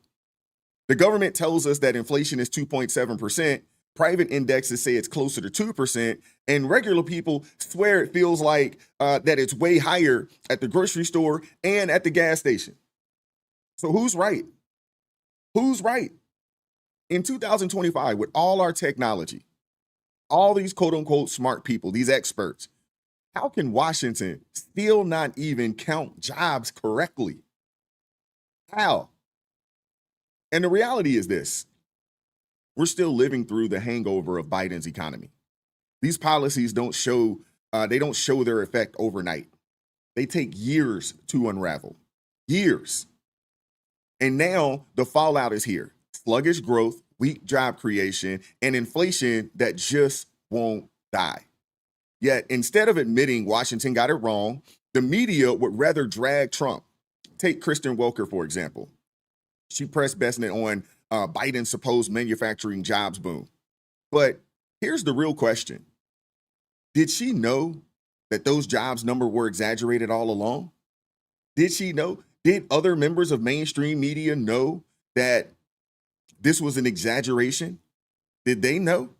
The government tells us that inflation is 2.7%, Private indexes say it's closer to 2%, and regular people swear it feels like that it's way higher at the grocery store and at the gas station. So who's right? Who's right? In 2025, with all our technology, all these quote unquote smart people, these experts, how can Washington still not even count jobs correctly? How? And the reality is this: we're still living through the hangover of Biden's economy. These policies don't show their effect overnight. They take years to unravel. Years. And now the fallout is here. Sluggish growth, weak job creation, and inflation that just won't die. Yet instead of admitting Washington got it wrong, the media would rather drag Trump. Take Kristen Welker, for example. She pressed Bessent on Biden's supposed manufacturing jobs boom. But here's the real question. Did she know that those jobs numbers were exaggerated all along? Did she know? Did other members of mainstream media know that this was an exaggeration? Did they know?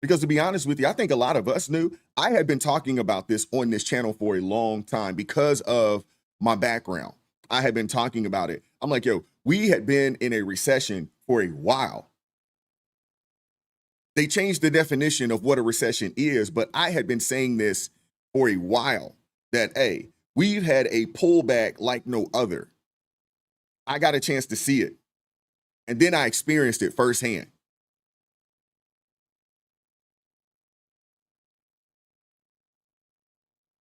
Because to be honest with you, I think a lot of us knew. I had been talking about this on this channel for a long time because of my background. I had been talking about it. I'm like, yo, we had been in a recession for a while. They changed the definition of what a recession is, but I had been saying this for a while that, hey, we've had a pullback like no other. I got a chance to see it. And then I experienced it firsthand.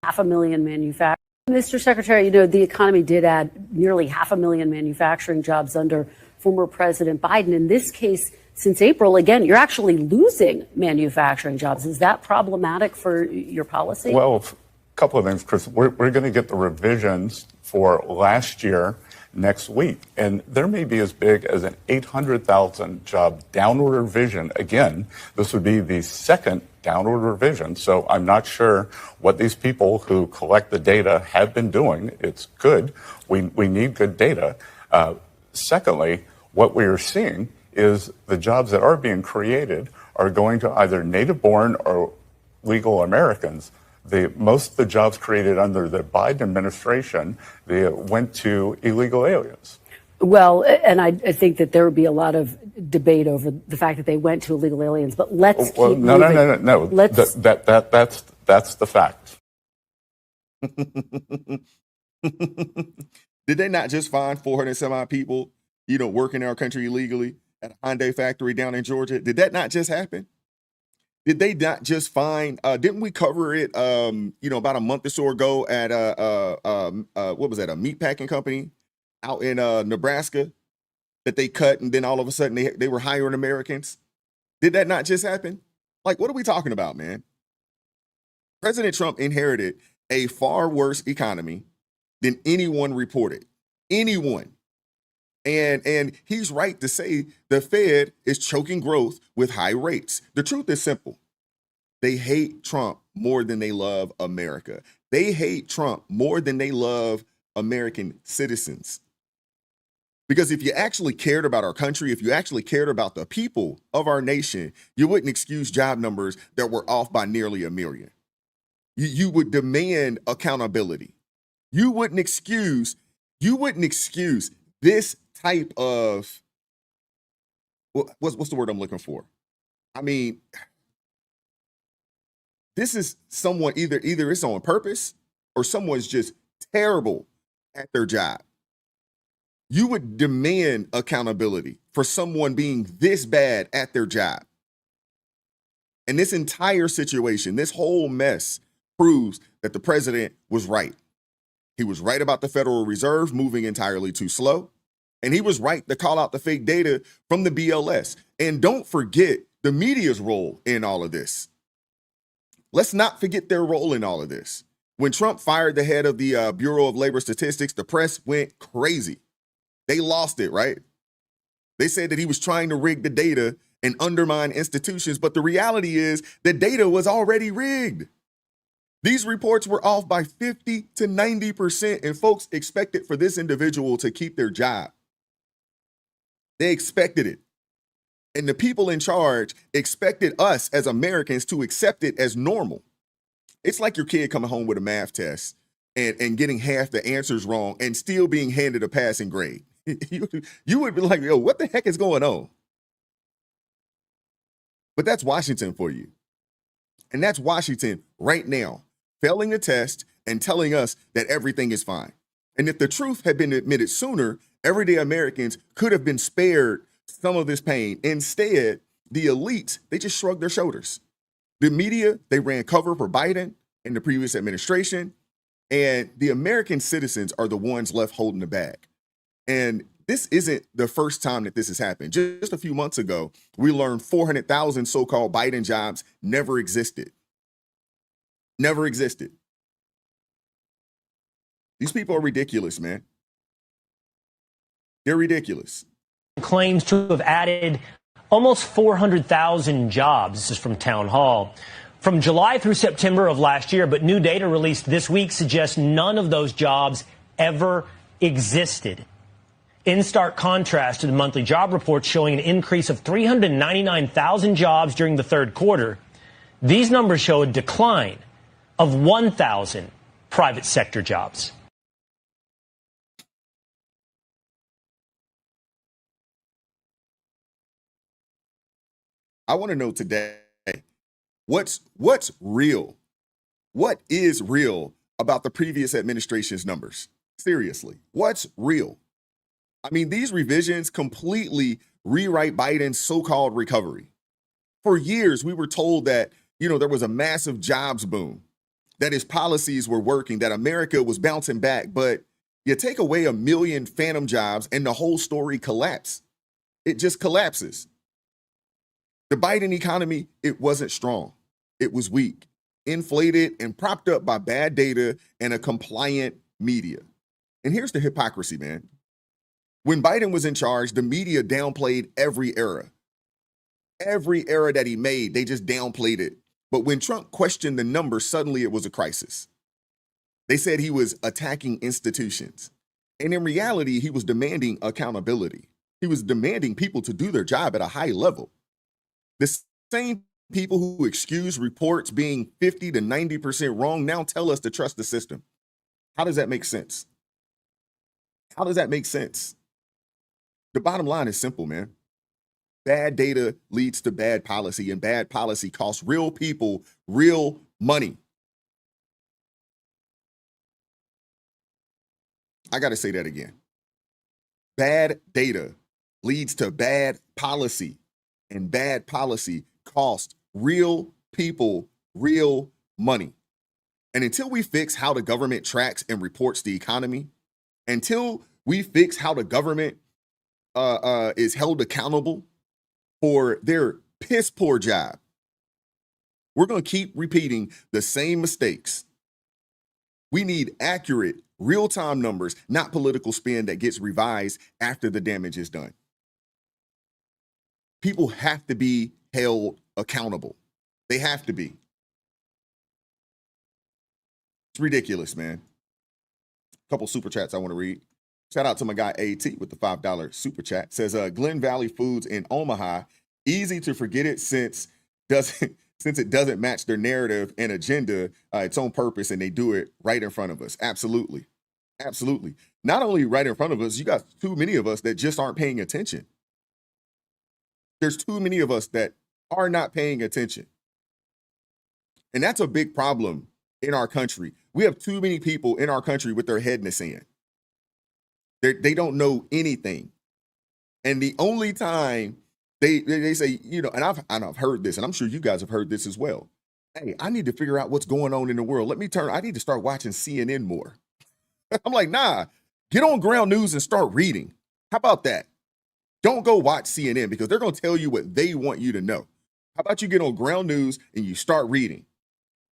Half a million manufacturing. Mr. Secretary, you know, the economy did add nearly 500,000 manufacturing jobs under former President Biden. In this case, since April, again, you're actually losing manufacturing jobs. Is that problematic for your policy? Well, a couple of things, Chris. We're going to get the revisions for last year next week, and there may be as big as an 800,000 job downward revision. Again, this would be the second downward revision, so I'm not sure what these people who collect the data have been doing. It's good. We need good data. Secondly, what we are seeing is the jobs that are being created are going to either native-born or legal Americans. Most of the jobs created under the Biden administration, they went to illegal aliens. Well, and I think that there would be a lot of debate over the fact that they went to illegal aliens. But let's keep moving. No. Let's... That's the fact. Did they not just find 400 some odd people, working in our country illegally at a Hyundai factory down in Georgia? Did that not just happen? Did they not just find? Didn't we cover it? About a month or so ago at what was that? A meat packing company out in Nebraska that they cut, and then all of a sudden they were hiring Americans. Did that not just happen? Like, what are we talking about, man? President Trump inherited a far worse economy than anyone reported. Anyone. And he's right to say the Fed is choking growth with high rates. The truth is simple. They hate Trump more than they love America. They hate Trump more than they love American citizens. Because if you actually cared about our country, if you actually cared about the people of our nation, you wouldn't excuse job numbers that were off by nearly 1 million. You would demand accountability. You wouldn't excuse this type of, what's the word I'm looking for? I mean, this is someone either it's on purpose or someone's just terrible at their job. You would demand accountability for someone being this bad at their job. And this entire situation, this whole mess proves that the president was right. He was right about the Federal Reserve moving entirely too slow. And he was right to call out the fake data from the BLS. And don't forget the media's role in all of this. Let's not forget their role in all of this. When Trump fired the head of the Bureau of Labor Statistics, the press went crazy. They lost it, right? They said that he was trying to rig the data and undermine institutions, but the reality is the data was already rigged. These reports were off by 50 to 90%, and folks expected for this individual to keep their job. They expected it. And the people in charge expected us as Americans to accept it as normal. It's like your kid coming home with a math test and getting half the answers wrong and still being handed a passing grade. You would be like, yo, what the heck is going on? But that's Washington for you. And that's Washington right now, failing the test and telling us that everything is fine. And if the truth had been admitted sooner, everyday Americans could have been spared some of this pain. Instead, the elites, they just shrugged their shoulders. The media, they ran cover for Biden in the previous administration, and the American citizens are the ones left holding the bag. And this isn't the first time that this has happened. Just a few months ago, we learned 400,000 so-called Biden jobs never existed. Never existed. These people are ridiculous, man. They're ridiculous. Claims to have added almost 400,000 jobs. This is from Town Hall. From July through September of last year, but new data released this week suggests none of those jobs ever existed. In stark contrast to the monthly job reports showing an increase of 399,000 jobs during the third quarter, these numbers show a decline of 1,000 private sector jobs. I want to know today, what's real? What is real about the previous administration's numbers? Seriously, what's real? I mean, these revisions completely rewrite Biden's so-called recovery. For years, we were told that, there was a massive jobs boom, that his policies were working, that America was bouncing back. But you take away 1 million phantom jobs and the whole story collapses. It just collapses. The Biden economy, it wasn't strong. It was weak, inflated, and propped up by bad data and a compliant media. And here's the hypocrisy, man. When Biden was in charge, the media downplayed every era. Every era that he made, they just downplayed it. But when Trump questioned the numbers, suddenly it was a crisis. They said he was attacking institutions. And in reality, he was demanding accountability. He was demanding people to do their job at a high level. The same people who excuse reports being 50 to 90% wrong now tell us to trust the system. How does that make sense? How does that make sense? The bottom line is simple, man. Bad data leads to bad policy, and bad policy costs real people real money. I got to say that again. Bad data leads to bad policy, and bad policy costs real people real money. And until we fix how the government tracks and reports the economy, until we fix how the government is held accountable for their piss poor job, we're going to keep repeating the same mistakes. We need accurate, real-time numbers, not political spin that gets revised after the damage is done. People have to be held accountable. They have to be. It's ridiculous, man. A couple super chats I want to read. Shout out to my guy AT with the $5 super chat. Says Glen Valley Foods in Omaha, easy to forget it since it doesn't match their narrative and agenda, its own purpose, and they do it right in front of us. Absolutely. Absolutely. Not only right in front of us, you got too many of us that just aren't paying attention. There's too many of us that are not paying attention. And that's a big problem in our country. We have too many people in our country with their head in the sand. They don't know anything. And the only time they say, and I've heard this, and I'm sure you guys have heard this as well. Hey, I need to figure out what's going on in the world. I need to start watching CNN more. I'm like, nah, get on ground news and start reading. How about that? Don't go watch CNN because they're going to tell you what they want you to know. How about you get on ground news and you start reading?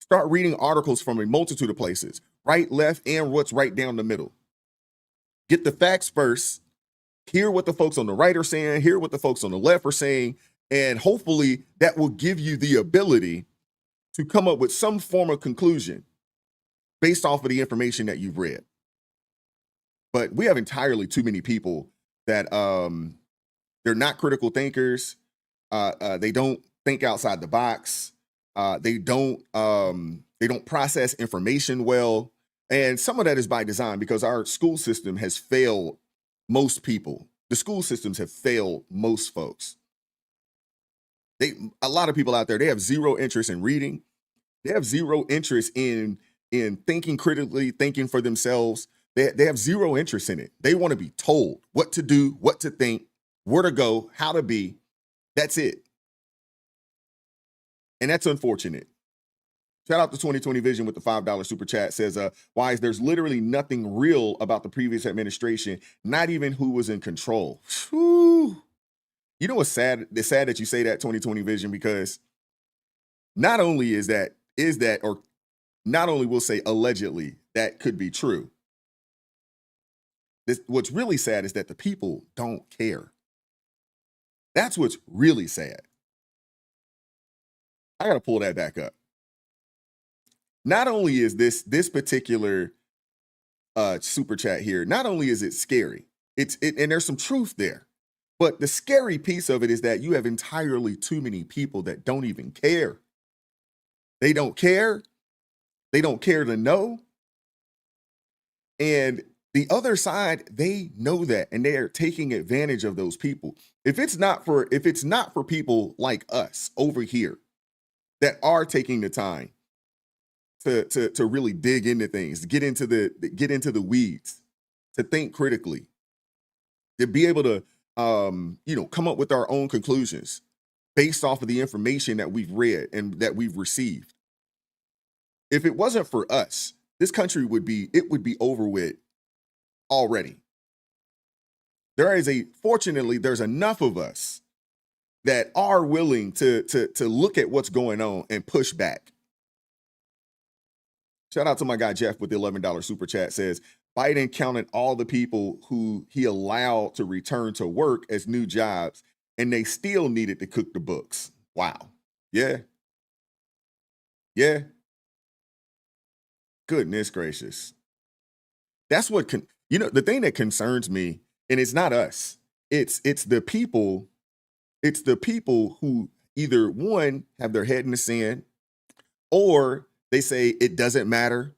Start reading articles from a multitude of places, right, left, and what's right down the middle. Get the facts first, hear what the folks on the right are saying, hear what the folks on the left are saying, and hopefully that will give you the ability to come up with some form of conclusion based off of the information that you've read. But we have entirely too many people that they're not critical thinkers. They don't think outside the box. They don't process information well. And some of that is by design because our school system has failed most people. The school systems have failed most folks. A lot of people out there, they have zero interest in reading. They have zero interest in thinking critically, thinking for themselves. They have zero interest in it. They want to be told what to do, what to think, where to go, how to be. That's it. And that's unfortunate. Shout out to 2020 Vision with the $5 super chat. Says, Wise, there's literally nothing real about the previous administration, not even who was in control. Whew. You know what's sad? It's sad that you say that, 2020 Vision, because not only is that, or not only we'll say allegedly, that could be true. What's really sad is that the people don't care. That's what's really sad. I got to pull that back up. Not only is this particular super chat here, not only is it scary, and there's some truth there, but the scary piece of it is that you have entirely too many people that don't even care. They don't care. They don't care to know. And the other side, they know that, and they are taking advantage of those people. If it's not for people like us over here that are taking the time to really dig into things, to get into the weeds, to think critically, to be able to come up with our own conclusions based off of the information that we've read and that we've received. If it wasn't for us, this country would be over with already. Fortunately, there's enough of us that are willing to look at what's going on and push back. Shout out to my guy Jeff with the $11 super chat. Says, Biden counted all the people who he allowed to return to work as new jobs, and they still needed to cook the books. Wow. Yeah. Yeah. Goodness gracious. That's what the thing that concerns me, and it's not us. It's the people. It's the people who either one have their head in the sand, or they say it doesn't matter.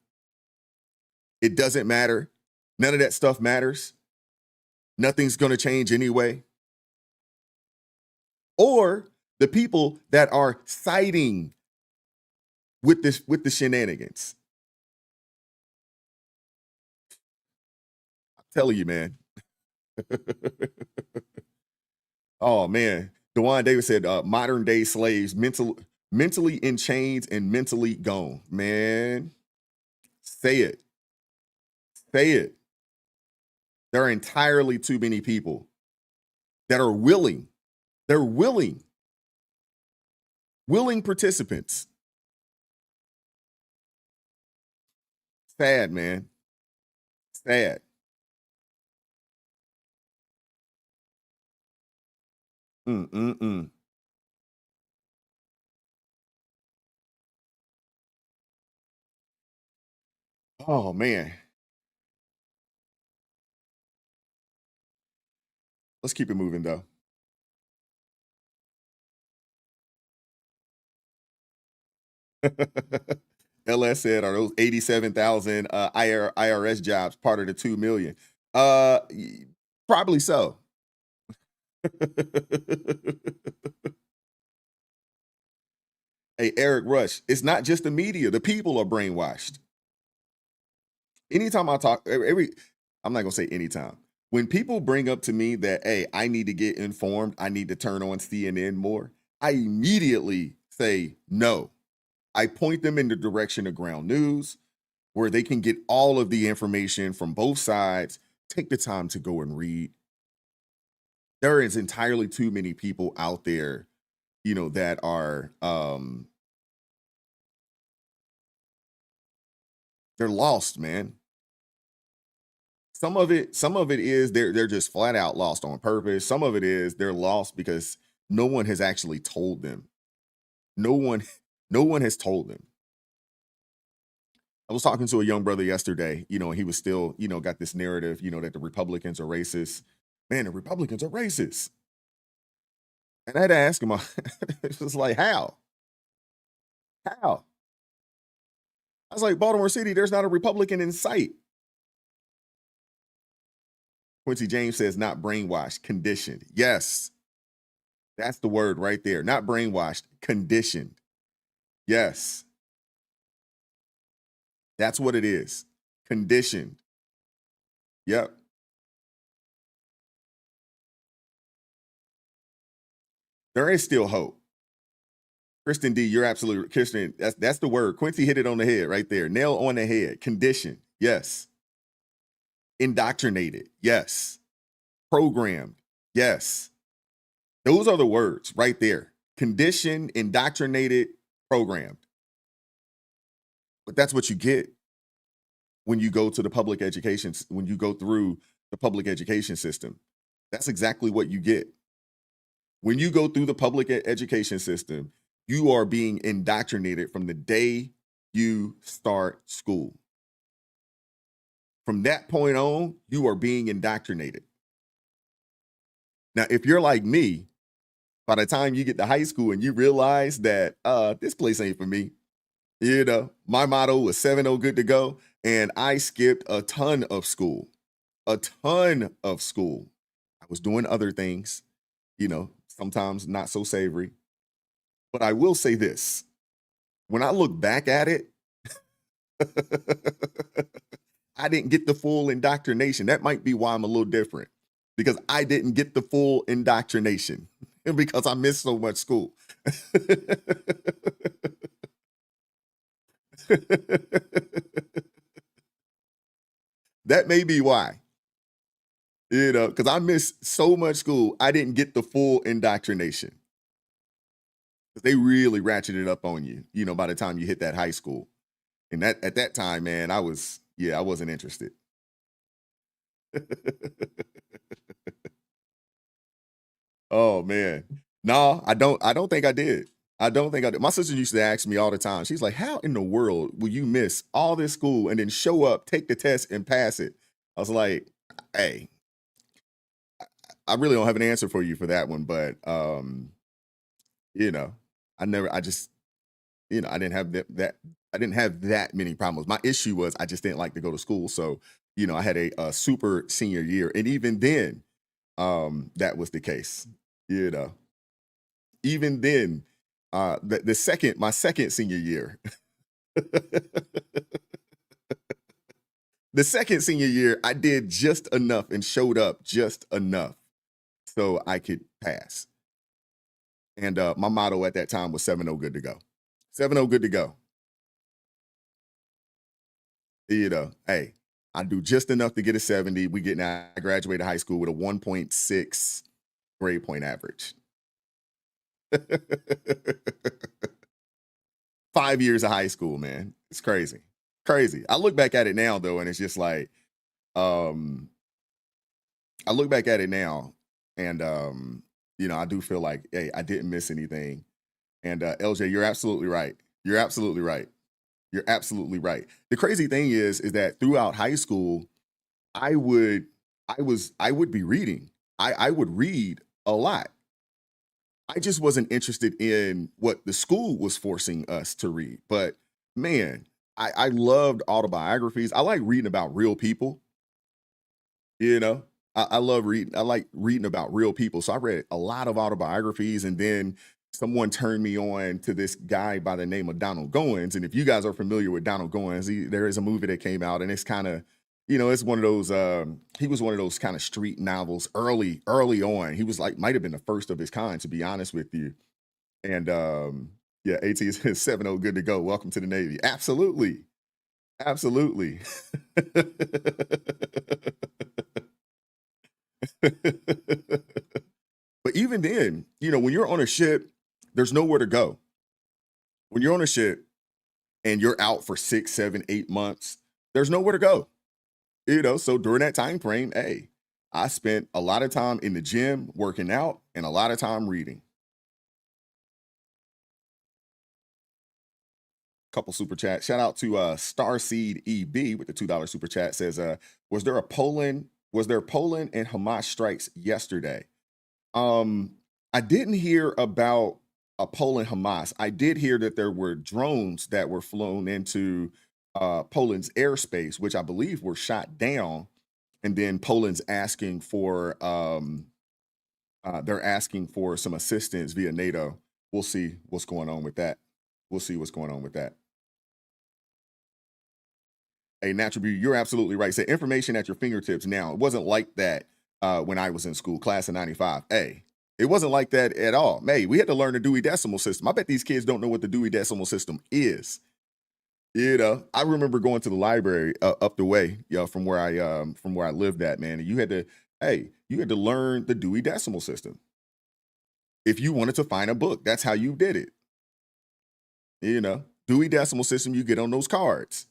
It doesn't matter. None of that stuff matters. Nothing's going to change anyway. Or the people that are siding with the shenanigans. I'm telling you, man. Oh man. Dewan Davis said modern day slaves mentally in chains and mentally gone. Man, say it. Say it. There are entirely too many people that are willing. They're willing participants. Sad, man. Sad. Oh man. Let's keep it moving though. LS said, are those 87,000 IRS jobs part of the 2 million? Probably so. Hey, Eric Rush, it's not just the media. The people are brainwashed. Anytime I talk, I'm not going to say anytime. When people bring up to me that, hey, I need to get informed, I need to turn on CNN more, I immediately say no. I point them in the direction of Ground News, where they can get all of the information from both sides. Take the time to go and read. There is entirely too many people out there, that are they're lost, man. Some of it is they're just flat out lost on purpose. Some of it is they're lost because no one has actually told them. No one has told them. I was talking to a young brother yesterday, and he was still, got this narrative, that the Republicans are racist. Man, the Republicans are racist. And I had to ask him, it's just like, how? How? I was like, Baltimore City, there's not a Republican in sight. Quincy James says, not brainwashed, conditioned. Yes, that's the word right there. Not brainwashed, conditioned. Yes, that's what it is. Conditioned. Yep. There is still hope. Kristen D, you're absolutely Kristen. That's the word. Quincy hit it on the head right there. Nail on the head. Conditioned. Yes. Indoctrinated. Yes. Programmed. Yes. Those are the words right there. Conditioned, indoctrinated, programmed. But that's what you get when you go to the public education, when you go through the public education system. That's exactly what you get. When you go through the public education system, you are being indoctrinated from the day you start school. From that point on, you are being indoctrinated. Now, if you're like me, by the time you get to high school and you realize that this place ain't for me, you know, my motto was 7-0 good to go, and I skipped a ton of school. A ton of school. I was doing other things, you know, sometimes not so savory. But I will say this. When I look back at it, I didn't get the full indoctrination. That might be why I'm a little different, because I didn't get the full indoctrination because I missed so much school. That may be why, you know, because I missed so much school. I didn't get the full indoctrination. They really ratcheted up on you, you know, by the time you hit that high school. And that at that time, man, I wasn't interested. Oh man. No, I don't think I did. I don't think I did. My sister used to ask me all the time. She's like, how in the world will you miss all this school and then show up, take the test, and pass it? I was like, hey, I really don't have an answer for you for that one, but you know, I just, you know, I didn't have I didn't have that many problems. My issue was I just didn't like to go to school. So, you know, I had a super senior year. And even then, that was the case, you know. Even then, my second senior year, the second senior year, I did just enough and showed up just enough so I could pass. And my motto at that time was 7-0 good to go. 7-0 good to go. You know, hey, I do just enough to get a 70. I graduated high school with a 1.6 grade point average. 5 years of high school, man. It's crazy. Crazy. I look back at it now though, and it's just like, I look back at it now and you know, I do feel like, hey, I didn't miss anything. And LJ, you're absolutely right. You're absolutely right. You're absolutely right. The crazy thing is that throughout high school, I would be reading. I would read a lot. I just wasn't interested in what the school was forcing us to read. But man, I loved autobiographies. I like reading about real people. You know, I love reading. I like reading about real people. So I read a lot of autobiographies, and then someone turned me on to this guy by the name of Donald Goins. And if you guys are familiar with Donald Goins, there is a movie that came out, and it's kind of, you know, it's one of those, he was one of those kind of street novels early on. He was like, might have been the first of his kind, to be honest with you. And yeah, AT is 7-0 good to go. Welcome to the Navy. Absolutely. Absolutely. But even then, you know, when you're on a ship, there's nowhere to go. When you're on a ship and you're out for 6, 7, 8 months, there's nowhere to go. You know, so during that time frame, hey, I spent a lot of time in the gym working out and a lot of time reading. Couple super chats. Shout out to Starseed EB with the $2 super chat. Says, was there Poland and Hamas strikes yesterday? I didn't hear about Poland Hamas. I did hear that there were drones that were flown into Poland's airspace, which I believe were shot down. And then Poland's asking for they're asking for some assistance via NATO. We'll see what's going on with that. We'll see what's going on with that. Hey, Natural Beauty, you're absolutely right. Say information at your fingertips now. It wasn't like that when I was in school, class of 95. Hey, it wasn't like that at all. Hey, we had to learn the Dewey Decimal System. I bet these kids don't know what the Dewey Decimal System is. You know, I remember going to the library up the way, from where I lived at, man. And you had to learn the Dewey Decimal System. If you wanted to find a book, that's how you did it. You know, Dewey Decimal System, you get on those cards.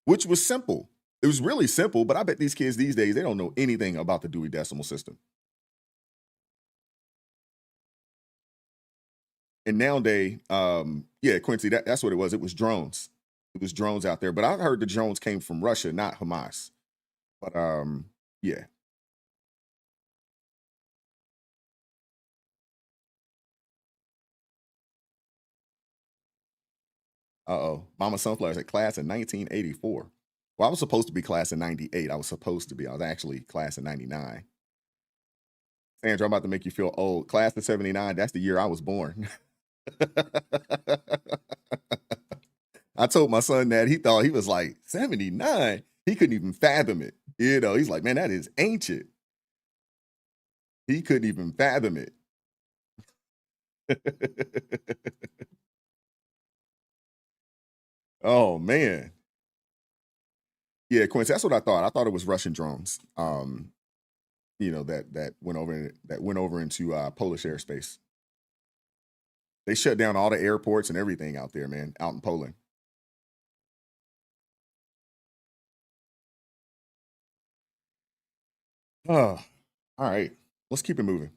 Which was simple. It was really simple, but I bet these kids these days, they don't know anything about the Dewey Decimal System. And nowadays, yeah, Quincy, that's what it was. It was drones. It was drones out there. But I heard the drones came from Russia, not Hamas. But yeah. Uh-oh. Mama Sunflower's at class in 1984. Well, I was supposed to be class in 98. I was actually class in 99. Sandra, I'm about to make you feel old. Class of 79, that's the year I was born. I told my son that. He thought he was like 79. He couldn't even fathom it. You know, he's like, man, that is ancient. He couldn't even fathom it. Oh man. Yeah, Quincy, that's what I thought. I thought it was Russian drones. You know, that went over into Polish airspace. They shut down all the airports and everything out there, man, out in Poland. Oh, all right. Let's keep it moving.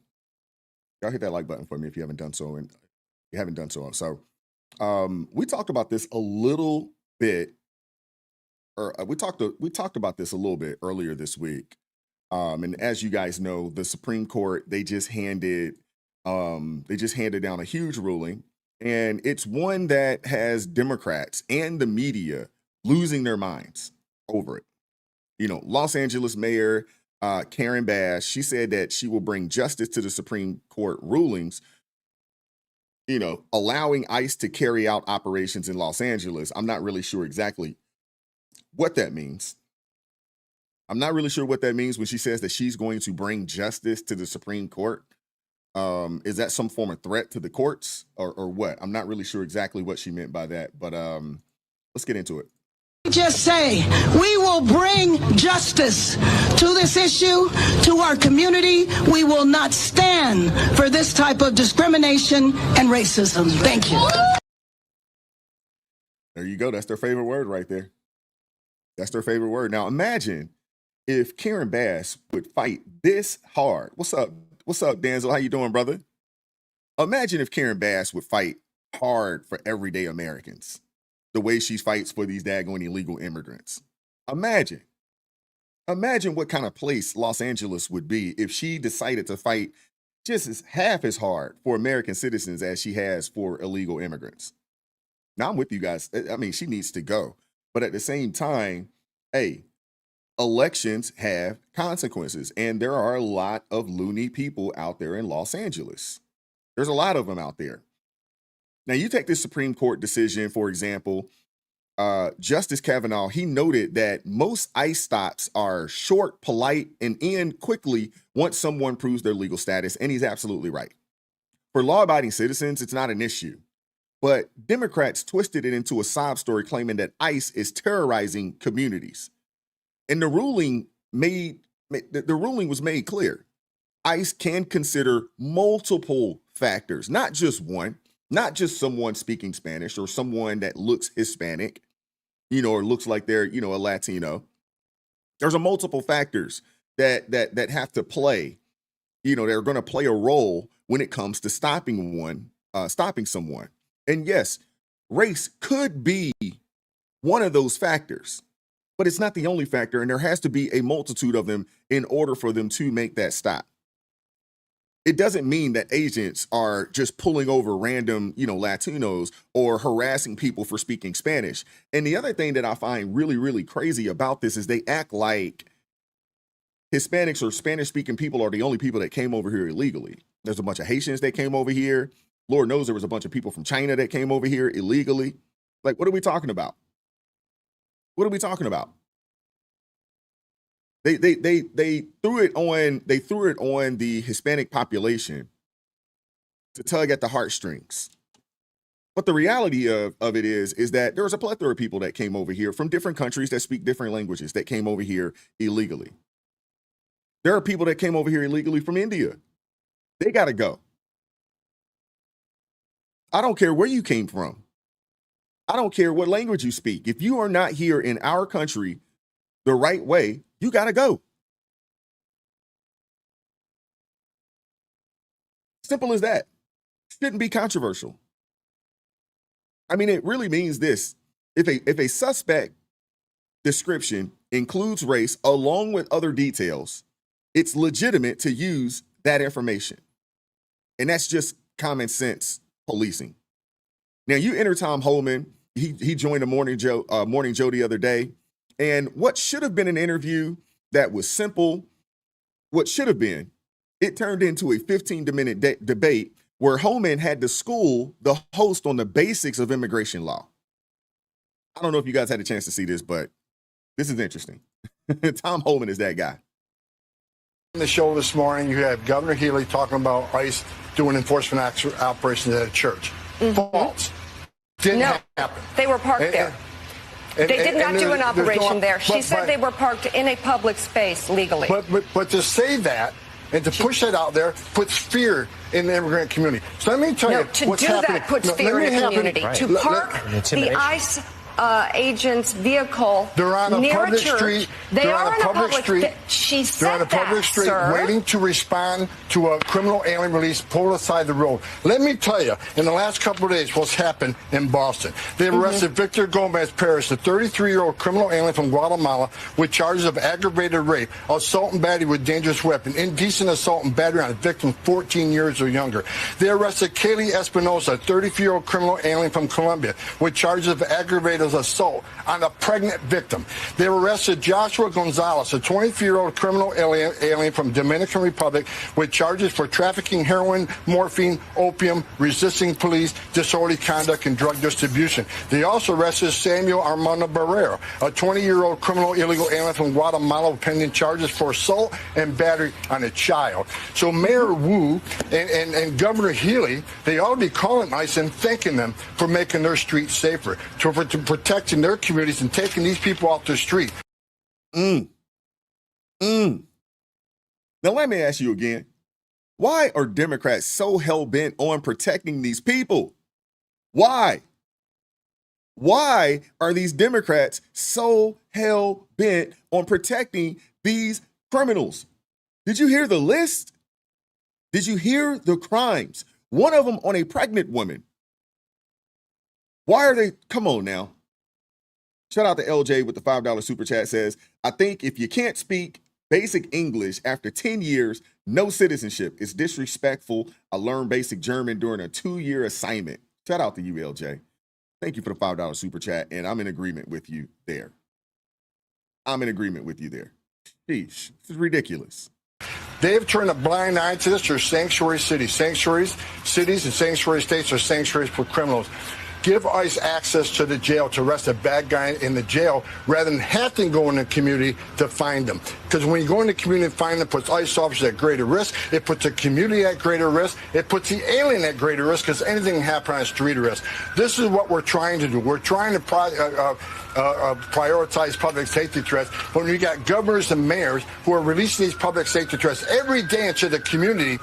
Y'all hit that like button for me if you haven't done so. And you haven't done so. So we talked about this a little bit, or we talked about this a little bit earlier this week. And as you guys know, the Supreme Court, they just handed down a huge ruling, and it's one that has Democrats and the media losing their minds over it. You know, Los Angeles Mayor Karen Bass, she said that she will bring justice to the Supreme Court rulings, you know, allowing ICE to carry out operations in Los Angeles. I'm not really sure exactly what that means. I'm not really sure what that means when she says that she's going to bring justice to the Supreme Court. Is that some form of threat to the courts or what? I'm not really sure exactly what she meant by that, but let's get into it. Just say we will bring justice to this issue, to our community. We will not stand for this type of discrimination and racism. Thank you. There you go. That's their favorite word right there. That's their favorite word. Now imagine if Karen Bass would fight this hard. What's up? What's up, Danzel? How you doing, brother? Imagine if Karen Bass would fight hard for everyday Americans, the way she fights for these daggone illegal immigrants. Imagine what kind of place Los Angeles would be if she decided to fight just half as hard for American citizens as she has for illegal immigrants. Now I'm with you guys. I mean, she needs to go. But at the same time, hey, elections have consequences, and there are a lot of loony people out there in Los Angeles. There's a lot of them out there. Now, you take this Supreme Court decision, for example, Justice Kavanaugh, he noted that most ICE stops are short, polite, and end quickly once someone proves their legal status, and he's absolutely right. For law-abiding citizens, it's not an issue. But Democrats twisted it into a sob story claiming that ICE is terrorizing communities. And the ruling was made clear. ICE can consider multiple factors, not just one, not just someone speaking Spanish or someone that looks Hispanic, you know, or looks like they're, you know, a Latino. There's a multiple factors that have to play, you know, they're going to play a role when it comes to stopping someone. And yes, race could be one of those factors, but it's not the only factor, and there has to be a multitude of them in order for them to make that stop. it doesn't mean that agents are just pulling over random, Latinos or harassing people for speaking Spanish. And the other thing that I find really, really crazy about this is they act like Hispanics or Spanish-speaking people are the only people that came over here illegally. There's a bunch of Haitians that came over here. Lord knows there was a bunch of people from China that came over here illegally. Like, what are we talking about? What are we talking about? They threw it on the Hispanic population to tug at the heartstrings. But the reality of it is that there was a plethora of people that came over here from different countries that speak different languages that came over here illegally. There are people that came over here illegally from India. They got to go. I don't care where you came from. I don't care what language you speak. If you are not here in our country the right way, you got to go. Simple as that. Shouldn't be controversial. I mean, it really means this. If a suspect description includes race along with other details, it's legitimate to use that information. And that's just common sense policing. Now, you enter Tom Homan. He joined the Morning Joe the other day. And what should have been an interview that was simple, it turned into a 15-minute debate where Homan had to school the host on the basics of immigration law. I don't know if you guys had a chance to see this, but this is interesting. Tom Homan is that guy. On the show this morning, you have Governor Healy talking about ICE doing enforcement operations at a church. False. Didn't happen. They were parked there. They did not do an operation there. She said they were parked in a public space legally. But to say that and to push that out there puts fear in the immigrant community. So let me tell you what's happening. To do that puts fear in the community. Right. To park the ICE agent's vehicle they're on a near public a church. Street. They are on a public street. She said they're on a public street sir. waiting to respond to a criminal alien release pulled aside the road. Let me tell you, in the last couple of days, what's happened in Boston. They've arrested Victor Gomez Perez, a 33-year-old criminal alien from Guatemala, with charges of aggravated rape, assault and battery with dangerous weapon, indecent assault and battery on a victim 14 years or younger. They arrested Kaylee Espinosa, a 34-year-old criminal alien from Colombia, with charges of aggravated assault on a pregnant victim. They arrested Joshua Gonzalez, a 23-year-old criminal alien from Dominican Republic, with charges for trafficking heroin, morphine, opium, resisting police, disorderly conduct, and drug distribution. They also arrested Samuel Armando Barrero, a 20-year-old criminal illegal alien from Guatemala, pending charges for assault and battery on a child. So Mayor Wu and Governor Healy, they ought to be calling ICE and thanking them for making their streets safer, for protecting their communities and taking these people off the street. Now, let me ask you again. Why are Democrats so hell-bent on protecting these people? Why? Why are these Democrats so hell-bent on protecting these criminals? Did you hear the list? Did you hear the crimes? One of them on a pregnant woman. Why are they? Come on now. Shout out to LJ with the $5 super chat says, I think if you can't speak basic English after 10 years, no citizenship. It's disrespectful. I learned basic German during a 2-year assignment. Shout out to you, LJ. Thank you for the $5 super chat. And I'm in agreement with you there. Sheesh, this is ridiculous. They have turned a blind eye to this. They're sanctuary cities. Sanctuaries, cities and sanctuary states are sanctuaries for criminals. Give ICE access to the jail to arrest a bad guy in the jail rather than have to go in the community to find them. Because when you go in the community and find them, it puts ICE officers at greater risk. It puts the community at greater risk. It puts the alien at greater risk because anything can happen on a street arrest. This is what we're trying to do. We're trying to prioritize public safety threats. But when you got governors and mayors who are releasing these public safety threats every day into the community,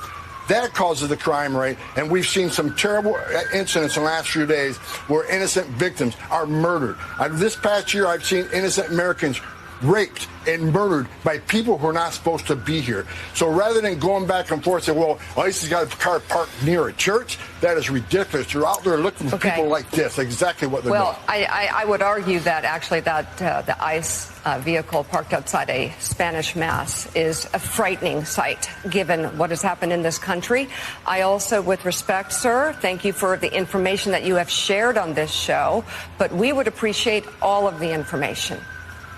that causes the crime rate, and we've seen some terrible incidents in the last few days where innocent victims are murdered. This past year, I've seen innocent Americans raped and murdered by people who are not supposed to be here. So rather than going back and forth and say, well, ICE has got a car parked near a church, that is ridiculous. You're out there looking for people like this, exactly what they're doing. Well, I would argue that actually that the ICE vehicle parked outside a Spanish mass is a frightening sight, given what has happened in this country. I also, with respect, sir, thank you for the information that you have shared on this show, but we would appreciate all of the information,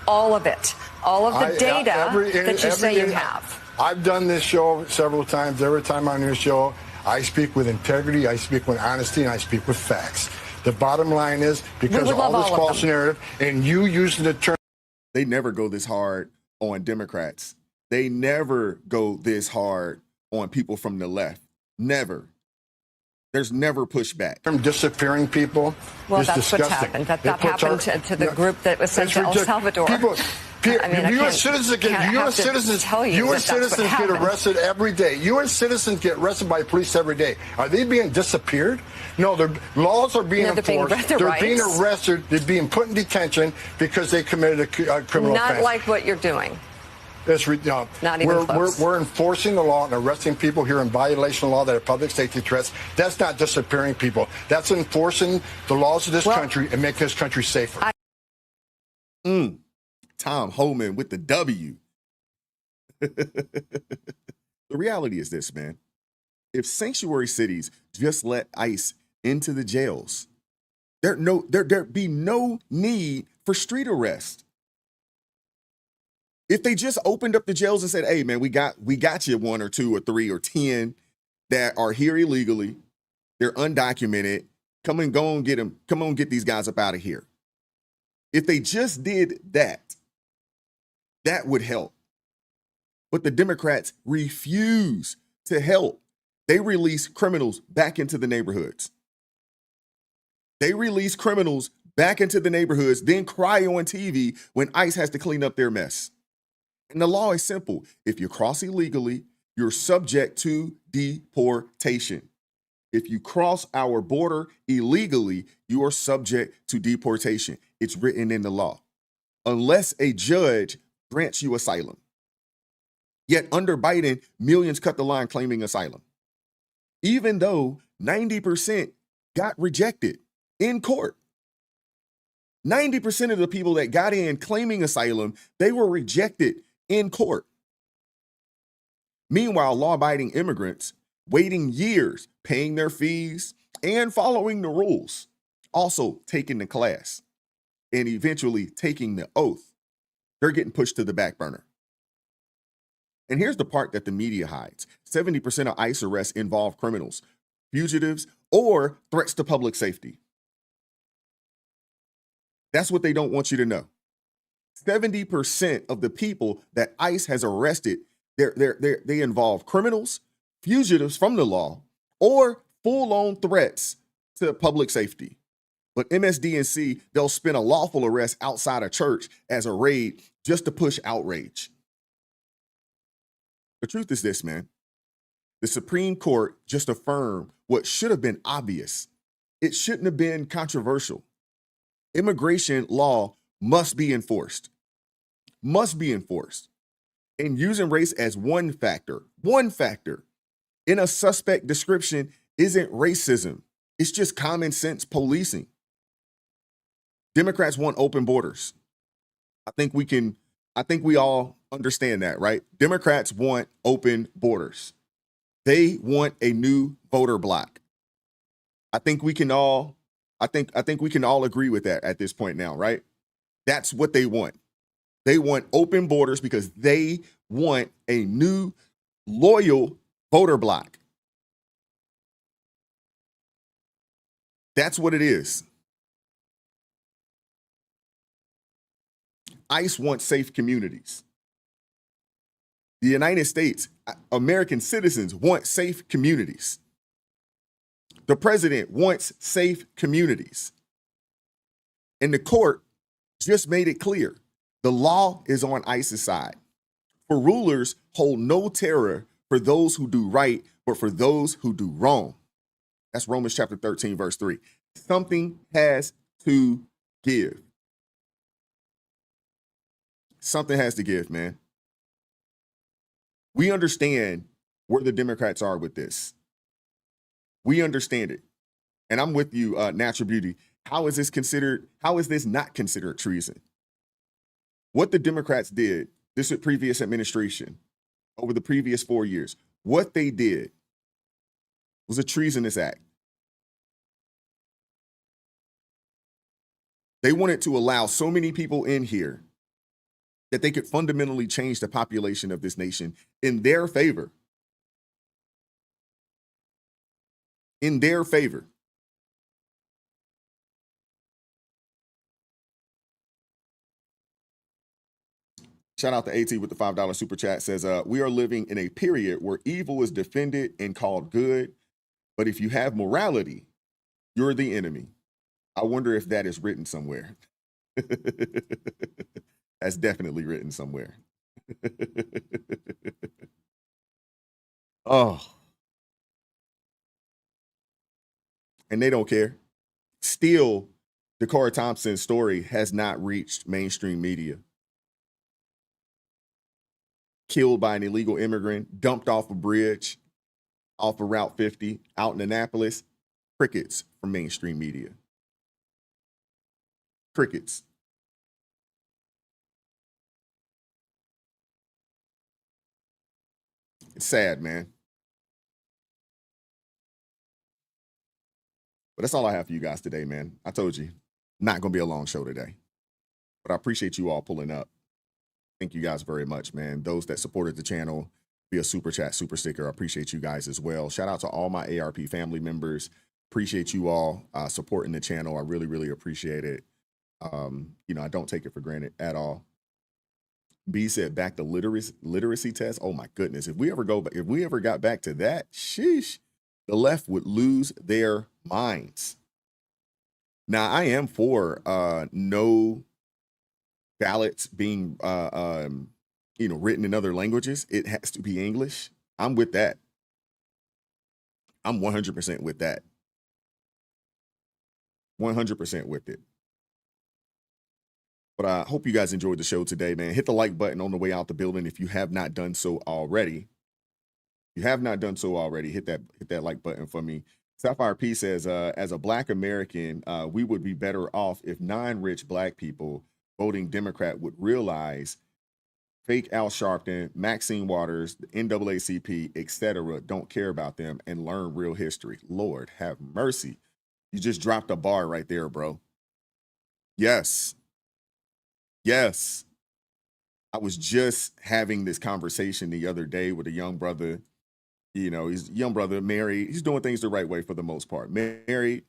all of it, all of the data that you say you have. I've done this show several times. Every time on your show, I speak with integrity, I speak with honesty, and I speak with facts. The bottom line is, because of all this false narrative, and you using the term... They never go this hard on Democrats. They never go this hard on people from the left. Never. There's never pushback. From disappearing people. Well, is that's disgusting. what's happened. That happened to the group that was sent to El Salvador. U.S. citizens get arrested every day. U.S. citizens get arrested by police every day. Are they being disappeared? No, their laws are being enforced. They're being arrested. They're being put in detention because they committed a criminal offense. Not like what you're doing. Not even close. We're enforcing the law and arresting people here in violation of law that are public safety threats. That's not disappearing people. That's enforcing the laws of this country and making this country safer. Tom Homan with the W. The reality is this, man. If sanctuary cities just let ICE into the jails, there'd be no need for street arrest. If they just opened up the jails and said, hey, man, we got you 1 or 2 or 3 or 10 that are here illegally, they're undocumented, come and go and get them, come on, get these guys up out of here. If they just did that, that would help. But the Democrats refuse to help. They release criminals back into the neighborhoods. They release criminals back into the neighborhoods, then cry on TV when ICE has to clean up their mess. And the law is simple. If you cross illegally, you're subject to deportation. If you cross our border illegally, you are subject to deportation. It's written in the law. Unless a judge grants you asylum. Yet under Biden, millions cut the line claiming asylum. Even though 90% got rejected in court. 90% of the people that got in claiming asylum, they were rejected in court. Meanwhile, law-abiding immigrants waiting years, paying their fees and following the rules, also taking the class and eventually taking the oath, they're getting pushed to the back burner. And here's the part that the media hides. 70% of ICE arrests involve criminals, fugitives, or threats to public safety. That's what they don't want you to know. 70% of the people that ICE has arrested, they involve criminals, fugitives from the law, or full-on threats to public safety. But MSDNC, they'll spin a lawful arrest outside a church as a raid just to push outrage. The truth is this, man. The Supreme Court just affirmed what should have been obvious. It shouldn't have been controversial. Immigration law must be enforced. Must be enforced. And using race as one factor in a suspect description isn't racism. It's just common sense policing. Democrats want open borders. I think we all understand that, right? Democrats want open borders. They want a new voter block. I think we can all agree with that at this point now, right? That's what they want. They want open borders because they want a new loyal voter block. That's what it is. ICE wants safe communities. The United States, American citizens want safe communities. The president wants safe communities. And the court just made it clear. The law is on ICE's side. For rulers hold no terror for those who do right, but for those who do wrong. That's Romans chapter 13, verse 3. Something has to give. Something has to give, man. We understand where the Democrats are with this. We understand it. And I'm with you, Natural Beauty. How is this not considered treason? What the Democrats did, this previous administration, over the previous 4 years, what they did was a treasonous act. They wanted to allow so many people in here that they could fundamentally change the population of this nation in their favor. In their favor. Shout out to AT with the $5 super chat. Says, we are living in a period where evil is defended and called good. But if you have morality, you're the enemy. I wonder if that is written somewhere. That's definitely written somewhere. Oh. And they don't care. Still, Dakota Thompson's story has not reached mainstream media. Killed by an illegal immigrant, dumped off a bridge, off of Route 50, out in Annapolis. Crickets from mainstream media. Crickets. It's sad, man. But that's all I have for you guys today, man. I told you, not going to be a long show today. But I appreciate you all pulling up. Thank you guys very much, man. Those that supported the channel via Super Chat, Super Sticker, I appreciate you guys as well. Shout out to all my ARP family members. Appreciate you all supporting the channel. I really, really appreciate it. I don't take it for granted at all. B said back to literacy test. Oh my goodness. If we ever got back to that, sheesh, the left would lose their minds. Now, I am for no ballots being written in other languages. It has to be English. I'm with that. I'm 100% with that. 100% with it. But I hope you guys enjoyed the show today, man. Hit the like button on the way out the building if you have not done so already. If you have not done so already, hit that like button for me. Sapphire P says, as a Black American, we would be better off if non-rich Black people voting Democrat would realize fake Al Sharpton, Maxine Waters, the NAACP, etc. don't care about them and learn real history. Lord have mercy. You just dropped a bar right there, bro. Yes. Yes. I was just having this conversation the other day with a young brother. He's a young brother, married. He's doing things the right way for the most part. Married,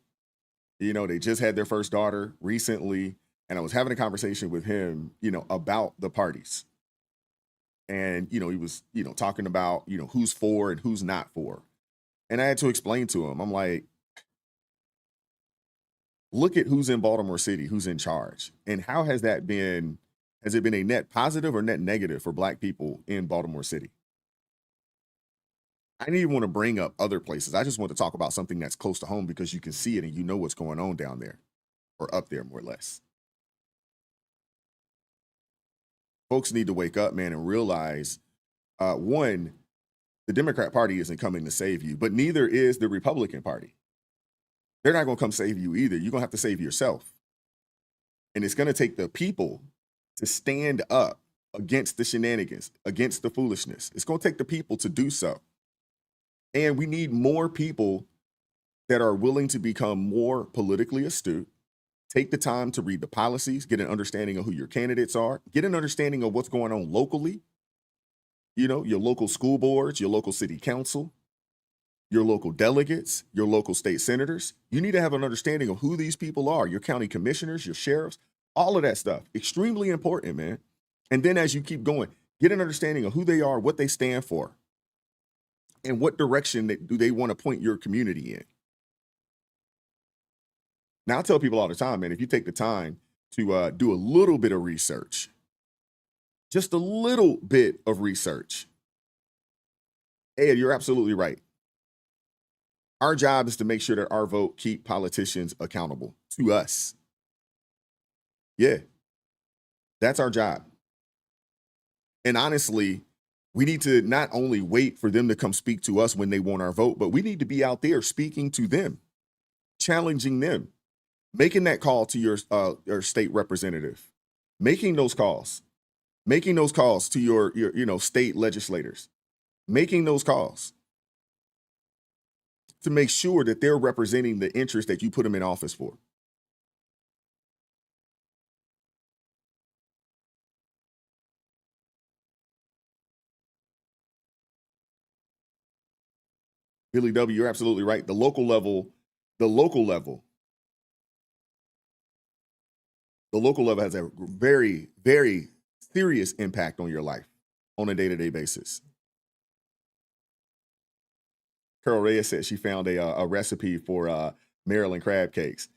they just had their first daughter recently. And I was having a conversation with him, about the parties. And, he was, talking about, who's for and who's not for. And I had to explain to him, I'm like, look at who's in Baltimore City, who's in charge. And how has that been? Has it been a net positive or net negative for Black people in Baltimore City? I didn't even want to bring up other places. I just want to talk about something that's close to home because you can see it and you know what's going on down there or up there, more or less. Folks need to wake up, man, and realize, one, the Democrat Party isn't coming to save you, but neither is the Republican Party. They're not going to come save you either. You're going to have to save yourself. And it's going to take the people to stand up against the shenanigans, against the foolishness. It's going to take the people to do so. And we need more people that are willing to become more politically astute, take the time to read the policies, get an understanding of who your candidates are, get an understanding of what's going on locally, your local school boards, your local city council, your local delegates, your local state senators. You need to have an understanding of who these people are, your county commissioners, your sheriffs, all of that stuff. Extremely important, man. And then as you keep going, get an understanding of who they are, what they stand for, and what direction do they want to point your community in. Now, I tell people all the time, man, if you take the time to do a little bit of research, just a little bit of research, Ed, you're absolutely right. Our job is to make sure that our vote keep politicians accountable to us. Yeah, that's our job. And honestly, we need to not only wait for them to come speak to us when they want our vote, but we need to be out there speaking to them, challenging them, making that call to your state representative, making those calls to your state legislators, making those calls to make sure that they're representing the interest that you put them in office for. Billy W., you're absolutely right. The local level has a very, very serious impact on your life on a day-to-day basis. Carol Reyes said she found a recipe for Maryland crab cakes.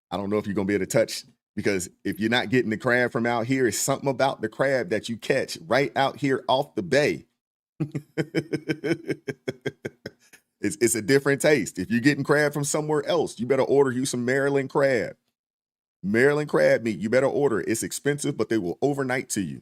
I don't know if you're going to be able to touch, because if you're not getting the crab from out here, it's something about the crab that you catch right out here off the bay. It's a different taste. If you're getting crab from somewhere else, you better order you some Maryland crab. Maryland crab meat, you better order it. It's expensive, but they will overnight to you.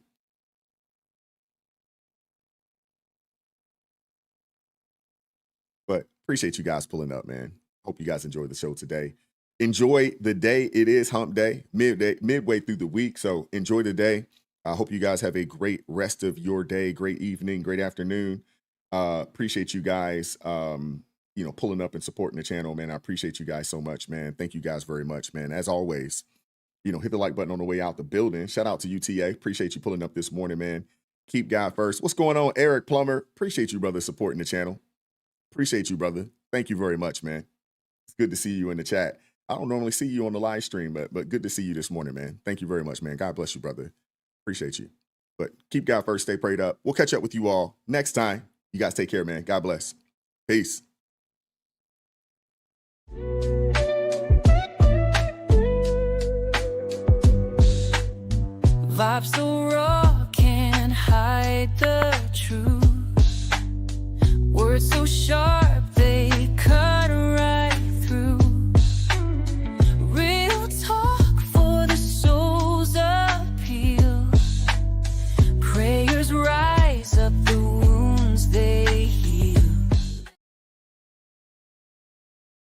But appreciate you guys pulling up, man. Hope you guys enjoyed the show today. Enjoy the day. It is hump day, midway through the week. So enjoy the day. I hope you guys have a great rest of your day, great evening, great afternoon. Appreciate you guys, pulling up and supporting the channel, man. I appreciate you guys so much, man. Thank you guys very much, man. As always, hit the like button on the way out the building. Shout out to UTA. Appreciate you pulling up this morning, man. Keep God first. What's going on, Eric Plummer? Appreciate you, brother, supporting the channel. Appreciate you, brother. Thank you very much, man. It's good to see you in the chat. I don't normally see you on the live stream, but good to see you this morning, man. Thank you very much, man. God bless you, brother. Appreciate you. But keep God first. Stay prayed up. We'll catch up with you all next time. You guys take care, man. God bless. Peace. Vibes so raw, can't hide the truth. Words so sharp.